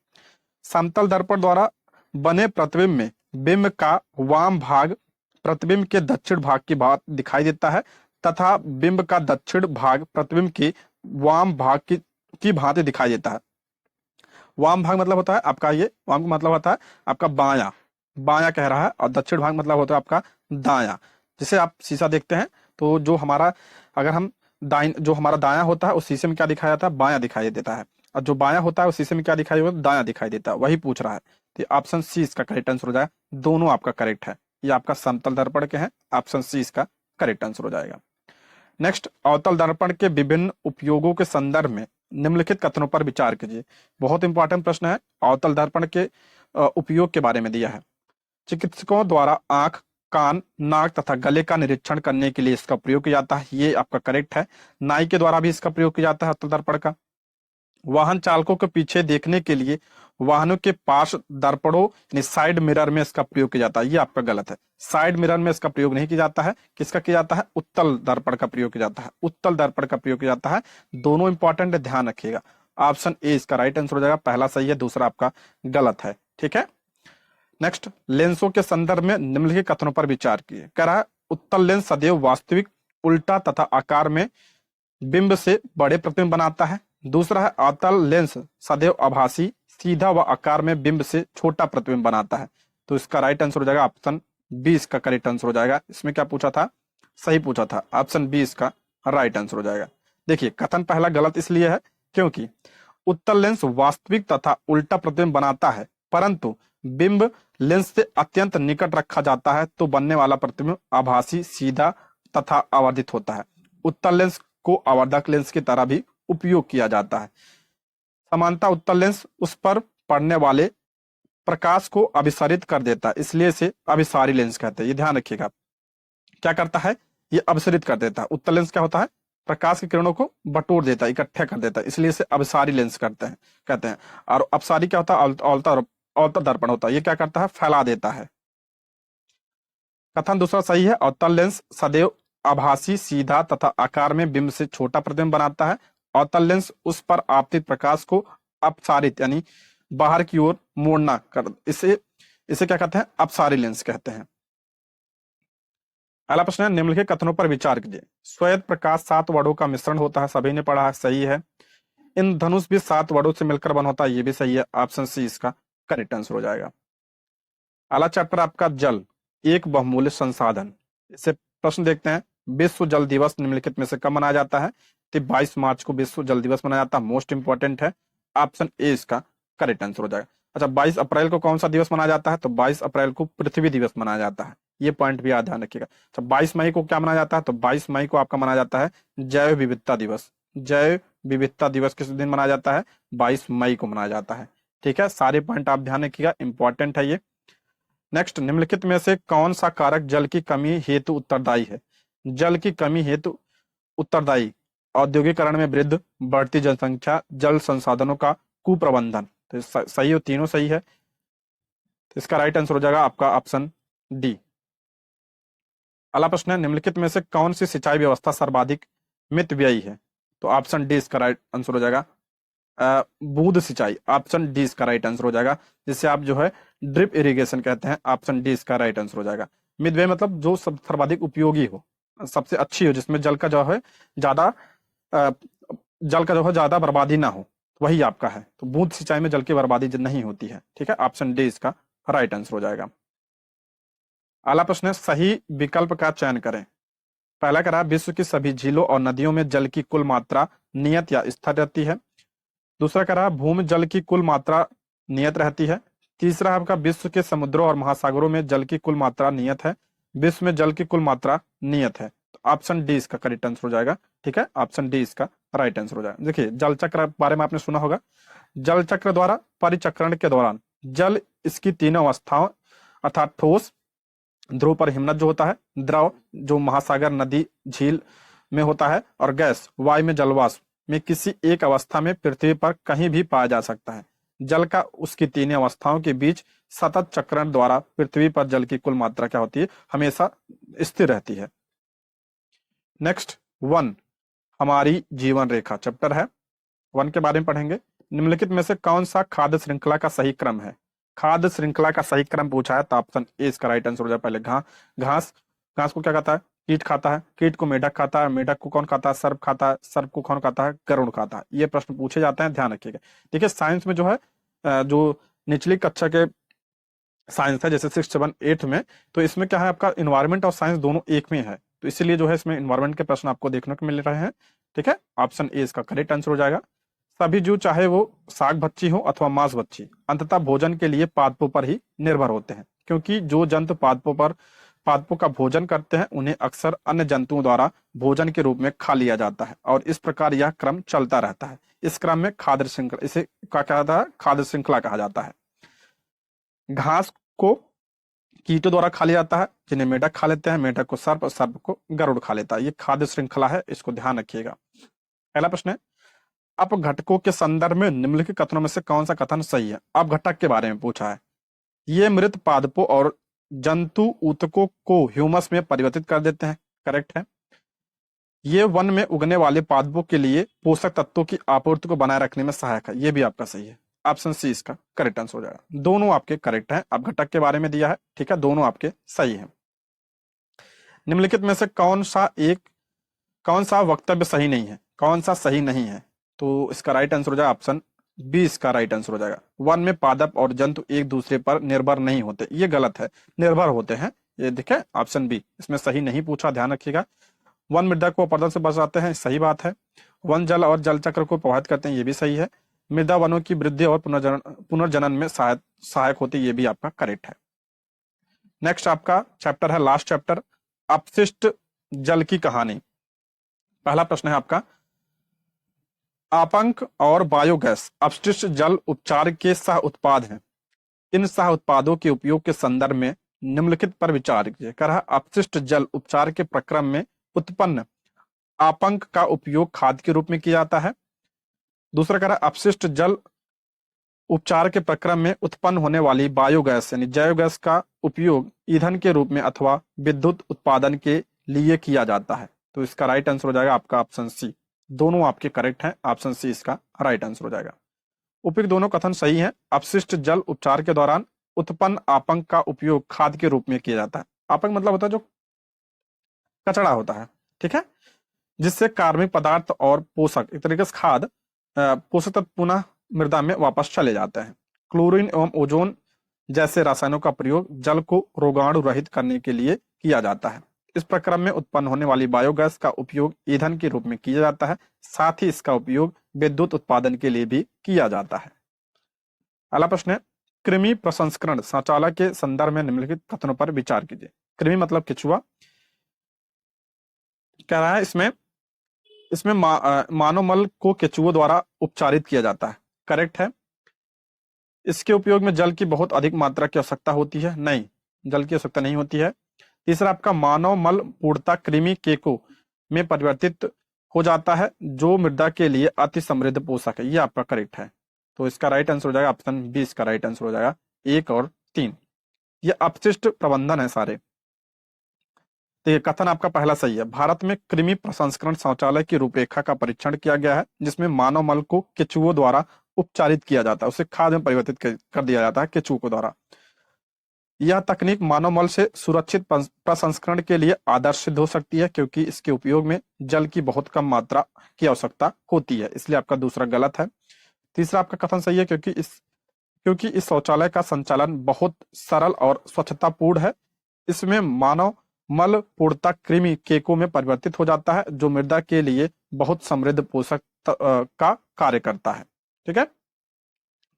A: समतल दर्पण द्वारा बने प्रतिबिंब में बिंब का वाम भाग प्रतिबिंब के दक्षिण भाग की बात दिखाई देता है तथा बिंब का दक्षिण भाग प्रतिबिंब के वाम भाग की भांति दिखाई देता है। वाम भाग मतलब होता है आपका, ये वाम मतलब होता है आपका बायां, बायां कह रहा है, और दक्षिण भाग मतलब होता है आपका दायां। जैसे आप शीशा देखते हैं तो जो हमारा, अगर हम जो हमारा दायां होता है उस शीशे में क्या दिखाई जाता है? बायां दिखाई देता है। और जो बायां होता है उस शीशे में क्या दिखाई देता है? दायां दिखाई देता है, वही पूछ रहा है। तो ऑप्शन सी इसका करेक्ट आंसर हो जाएगा। दोनों आपका करेक्ट है, ये आपका समतल दर्पण के हैं। ऑप्शन सी इसका करेक्ट आंसर हो जाएगा। नेक्स्ट, अवतल दर्पण के विभिन्न उपयोगों के संदर्भ में निम्नलिखित कथनों पर विचार कीजिए। बहुत इंपॉर्टेंट प्रश्न है। अवतल दर्पण के उपयोग के बारे में दिया है। चिकित्सकों द्वारा आंख, कान, नाक तथा गले का निरीक्षण करने के लिए इसका प्रयोग किया जाता है, ये आपका करेक्ट है। नाई के द्वारा भी इसका प्रयोग किया जाता है अवतल दर्पण का। वाहन चालकों के पीछे देखने के लिए वाहनों के पार्श्व दर्पणों यानी साइड मिरर में इसका प्रयोग किया जाता है, ये आपका गलत है। साइड मिरर में इसका प्रयोग नहीं किया जाता है। किसका किया जाता है? उत्तल दर्पण का प्रयोग किया जाता है। उत्तल दर्पण का प्रयोग किया जाता है। दोनों इंपॉर्टेंट है, ध्यान रखिएगा। ऑप्शन ए इसका राइट आंसर हो जाएगा। पहला सही है, दूसरा आपका गलत है। ठीक है, नेक्स्ट, लेंसों के संदर्भ में निम्नलिखित कथनों पर विचार कीजिए। कह रहा है, उत्तल लेंस सदैव वास्तविक, उल्टा तथा आकार में बिंब से बड़े प्रतिबिंब बनाता है। दूसरा है, अवतल लेंस सदैव आभासी, सीधा व आकार में बिंब से छोटा प्रतिबिंब बनाता है। तो इसका राइट आंसर हो जाएगा ऑप्शन बी इसका करेक्ट आंसर हो जाएगा। इसमें क्या पूछा था? सही पूछा था। ऑप्शन बी इसका राइट आंसर हो जाएगा। देखिए, कथन पहला गलत इसलिए है क्योंकि उत्तल लेंस वास्तविक तथा उल्टा प्रतिबिंब बनाता है, परंतु बिंब लेंस से अत्यंत निकट रखा जाता है तो बनने वाला प्रतिबिंब आभासी, सीधा तथा आवर्धित होता है। उत्तल लेंस को आवर्धक लेंस की तरह भी उपयोग किया जाता है। समानता उत्तल लेंस उस पर पड़ने वाले प्रकाश को अभिसारित कर देता है, इसलिए इसे अभिसारी लेंस कहते हैं। ये ध्यान रखिएगा। क्या करता है? ये अपसरित कर देता है। उत्तल लेंस क्या होता है, प्रकाश की किरणों को बटोर देता है, इकट्ठा कर देता है, इसलिए इसे अभिसारी लेंस कहते हैं। और अपसारी क्या होता है, अवतल दर्पण होता है, ये क्या करता है, फैला देता है। कथन दूसरा सही है। अवतल लेंस सदैव आभासी, सीधा तथा आकार में बिंब से छोटा प्रतिबिंब बनाता है। अवतल लेंस उस पर आपतित प्रकाश को अपसारित यानी बाहर की ओर मोड़ना कर इसे इसे क्या कहते हैं, अपसारी लेंस कहते हैं। अगला प्रश्न है, निम्नलिखित कथनों पर विचार कीजिए। श्वेत प्रकाश 7 वर्णों का मिश्रण होता है, सभी ने पढ़ा है, सही है। इंद्रधनुष भी 7 वर्णों से मिलकर बना होता है, ये भी सही है। ऑप्शन सी इसका करेक्ट आंसर हो जाएगा। अगला चैप्टर आपका जल एक बहुमूल्य संसाधन। इसे प्रश्न देखते हैं। विश्व जल दिवस निम्नलिखित में से कब मनाया जाता है, तो 22 मार्च को विश्व जल दिवस मनाया जाता है, मोस्ट इंपॉर्टेंट है। ऑप्शन ए इसका करेक्ट आंसर हो जाएगा। अच्छा, 22 अप्रैल को कौन सा दिवस मनाया जाता है, तो 22 अप्रैल को पृथ्वी दिवस मनाया जाता है, ये पॉइंट भी याद ध्यान रखिएगा। अच्छा, 22 मई को क्या मनाया जाता है, तो 22 मई को आपका मनाया जाता है जैव विविधता दिवस। जैव विविधता दिवस किस दिन मनाया जाता है, 22 मई को मनाया जाता है। ठीक है, सारे पॉइंट आप ध्यान रखिएगा, इंपॉर्टेंट है ये। नेक्स्ट, निम्नलिखित में से कौन सा कारक जल की कमी हेतु उत्तरदायी है। जल की कमी हेतु उत्तरदायी औद्योगिकरण में वृद्धि, बढ़ती जनसंख्या, जल संसाधनों का कुप्रबंधन। तो सही हो, तीनों सही है, तो इसका राइट आंसर हो जाएगा आपका ऑप्शन डी। अगला प्रश्न है, निम्नलिखित में से कौन सी सिंचाई व्यवस्था सर्वाधिक मितव्ययी है, तो ऑप्शन डी इसका राइट आंसर हो जाएगा। बूंद सिंचाई, ऑप्शन डी इसका राइट आंसर हो जाएगा, जिसे आप जो है ड्रिप इरिगेशन कहते हैं। ऑप्शन डी इसका राइट आंसर हो जाएगा। मितव्ययी मतलब जो सर्वाधिक उपयोगी हो, सबसे अच्छी हो, जिसमें जल का जो है ज्यादा ज्यादा बर्बादी ना हो, वही आपका है। तो बूंद सिंचाई में जल की बर्बादी नहीं होती है। ठीक है, ऑप्शन डी इसका राइट आंसर हो जाएगा। अगला प्रश्न है, सही विकल्प का चयन करें। पहला कह रहा है, विश्व की सभी झीलों और नदियों में जल की कुल मात्रा नियत या स्थिर रहती है। दूसरा कह रहा है, भूमि जल की कुल मात्रा नियत रहती है। तीसरा आपका, विश्व के समुद्रों और महासागरों में जल की कुल मात्रा नियत है। विश्व में जल की कुल मात्रा नियत है, तो ऑप्शन डी इसका करेक्ट आंसर हो जाएगा। ठीक है, ऑप्शन डी इसका राइट आंसर हो जाएगा। देखिए, जल चक्र बारे में आपने सुना होगा। जल चक्र द्वारा परिचक्रण के दौरान जल इसकी तीनों अवस्थाओं अर्थात ठोस, ध्रुव पर हिमनद जो होता है, द्रव जो महासागर, नदी, झील में होता है, और गैस वायु में जलवाष्प में किसी एक अवस्था में पृथ्वी पर कहीं भी पाया जा सकता है। जल का उसकी तीनों अवस्थाओं के बीच सतत चक्रण द्वारा पृथ्वी पर जल की कुल मात्रा क्या होती है, हमेशा स्थिर रहती है। नेक्स्ट, वन हमारी जीवन रेखा चैप्टर है, वन के बारे में पढ़ेंगे। निम्नलिखित में से कौन सा खाद्य श्रृंखला का सही क्रम है। खाद्य श्रृंखला का सही क्रम पूछा है, तो ऑप्शन ए इसका राइट आंसर हो जाए। पहले घास घास को क्या खाता है, कीट खाता है। कीट को मेढक खाता है। मेढक को कौन खाता है, सर्प खाता है। सर्प को कौन खाता है, गरुड़ खाता है। ये प्रश्न पूछे जाते हैं, ध्यान रखिएगा। देखिए, साइंस में जो है जो निचली कक्षा के साइंस है, जैसे 6, 7, 8 में, तो इसमें क्या है, आपका इन्वायरमेंट और साइंस दोनों एक में है, तो इसीलिए जो है इसमें इन्वायरमेंट के प्रश्न आपको देखने को मिल रहे हैं। ठीक है, ऑप्शन ए इसका करेक्ट आंसर हो जाएगा। सभी जीव, चाहे वो शाक भक्षी हो अथवा मांस भक्षी, अंततः भोजन के लिए पादपों पर ही निर्भर होते हैं, क्योंकि जो जंतु पादपों का भोजन करते हैं, उन्हें अक्सर अन्य जंतुओं द्वारा भोजन के रूप में खा लिया जाता है, और इस प्रकार यह क्रम चलता रहता है। इस क्रम में खाद्य श्रृंखला, इसे क्या कहता है, खाद्य श्रृंखला कहा जाता है। घास को कीटों द्वारा खा लिया जाता है, जिन्हें मेढक खा लेते हैं। मेढक को सर्प और सर्प को गरुड़ खा लेता है। ये खाद्य श्रृंखला है, इसको ध्यान रखिएगा। पहला प्रश्न है, अपघटकों के संदर्भ में निम्नलिखित कथनों में से कौन सा कथन सही है। अपघटक के बारे में पूछा है। ये मृत पादपों और जंतु ऊतकों को ह्यूमस में परिवर्तित कर देते हैं, करेक्ट है। ये वन में उगने वाले पादपों के लिए पोषक तत्वों की आपूर्ति को बनाए रखने में सहायक है, ये भी आपका सही है। ऑप्शन सी इसका करेक्ट आंसर हो जाएगा। दोनों आपके करेक्ट हैं। अपघटक के बारे में दिया है, ठीक है, दोनों आपके सही हैं। निम्नलिखित में से कौन सा वक्तव्य सही नहीं है, कौन सा सही नहीं है, तो इसका राइट आंसर हो जाएगा ऑप्शन बी इसका राइट आंसर हो जाएगा। वन में पादप और जंतु एक दूसरे पर निर्भर नहीं होते, ये गलत है, निर्भर होते हैं। ये देखें, ऑप्शन बी इसमें सही नहीं पूछा, ध्यान रखिएगा। वन मृदा को अपरदन से बचाते हैं, सही बात है। वन जल और जल चक्र को प्रभावित करते हैं, ये भी सही है। मृदा वनों की वृद्धि और पुनर्जनन में सहायक होती है, ये भी आपका करेक्ट है। नेक्स्ट आपका चैप्टर है, लास्ट चैप्टर, अपशिष्ट जल की कहानी। पहला प्रश्न है आपका, आपंक और बायोगैस अपशिष्ट जल उपचार के सह उत्पाद हैं। इन सह उत्पादों के उपयोग के संदर्भ में निम्नलिखित पर विचार कीजिए। कह रहा, अपशिष्ट जल उपचार के प्रक्रम में उत्पन्न आपंक का उपयोग खाद्य के रूप में किया जाता है। दूसरा कह रहा है अपशिष्ट जल उपचार के प्रक्रम में उत्पन्न होने वाली बायोगैस यानी जैव गैस का उपयोग ईंधन के रूप में अथवा विद्युत उत्पादन के लिए किया जाता है। तो इसका राइट आंसर हो जाएगा आपका ऑप्शन सी। दोनों आपके करेक्ट हैं, ऑप्शन सी इसका राइट आंसर हो जाएगा। उपयुक्त दोनों कथन सही हैं। अपशिष्ट जल उपचार के दौरान उत्पन्न आपंक का उपयोग खाद के रूप में किया जाता है। आपंक मतलब होता है जो कचरा होता है, ठीक है, जिससे कार्बनिक पदार्थ और पोषक एक तरीके से खाद पोषक तत्व पुनः मृदा में वापस चले जाते हैं। क्लोरीन एवं ओजोन जैसे रसायनों का प्रयोग जल को रोगाणु रहित करने के लिए किया जाता है। इस प्रक्रम में उत्पन्न होने वाली बायोगैस का उपयोग ईंधन के रूप में किया जाता है। साथ ही इसका उपयोग विद्युत उत्पादन के लिए भी किया जाता है। अगला प्रश्न है कृमि प्रसंस्करण शौचालय के संदर्भ में निम्नलिखित कथनों पर विचार कीजिए। कृमि मतलब केचुआ। कह रहा है इसमें मानव मल को केचुओं द्वारा उपचारित किया जाता है। करेक्ट है। इसके उपयोग में जल की बहुत अधिक मात्रा की आवश्यकता होती है। नहीं, जल की आवश्यकता नहीं होती है। तीसरा आपका मानव मल पूर्णतः कृमि केको में परिवर्तित हो जाता है जो मृदा के लिए अति समृद्ध पोषक है। ये आपका करेक्ट है। तो इसका राइट आंसर हो जाएगा ऑप्शन बी। इसका राइट आंसर हो जाएगा 1 और 3। ये अपशिष्ट प्रबंधन है सारे। तो ये कथन आपका पहला सही है। भारत में कृमि प्रसंस्करण शौचालय की रूपरेखा का परीक्षण किया गया है जिसमें मानव मल को केचुओं द्वारा उपचारित किया जाता है, उसे खाद में परिवर्तित कर दिया जाता है केचुओं के द्वारा। यह तकनीक मानव मल से सुरक्षित प्रसंस्करण के लिए आदर्श सिद्ध हो सकती है क्योंकि इसके उपयोग में जल की बहुत कम मात्रा की आवश्यकता होती है। इसलिए आपका दूसरा गलत है। तीसरा आपका कथन सही है क्योंकि इस शौचालय का संचालन बहुत सरल और स्वच्छतापूर्ण है। इसमें मानव मल पूर्णतः कृमि केको में परिवर्तित हो जाता है जो मृदा के लिए बहुत समृद्ध पोषक का कार्य करता है। ठीक है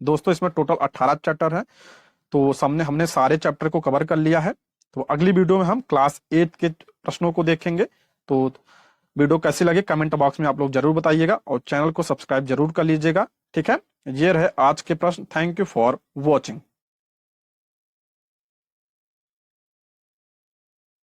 A: दोस्तों, इसमें टोटल 18 चैप्टर हैं। तो हमने सारे चैप्टर को कवर कर लिया है। तो अगली वीडियो में हम क्लास 8 के प्रश्नों को देखेंगे। तो वीडियो कैसी लगी कमेंट बॉक्स में आप लोग जरूर बताइएगा और चैनल को सब्सक्राइब जरूर कर लीजिएगा। ठीक है, ये रहे आज के प्रश्न। Thank you for watching.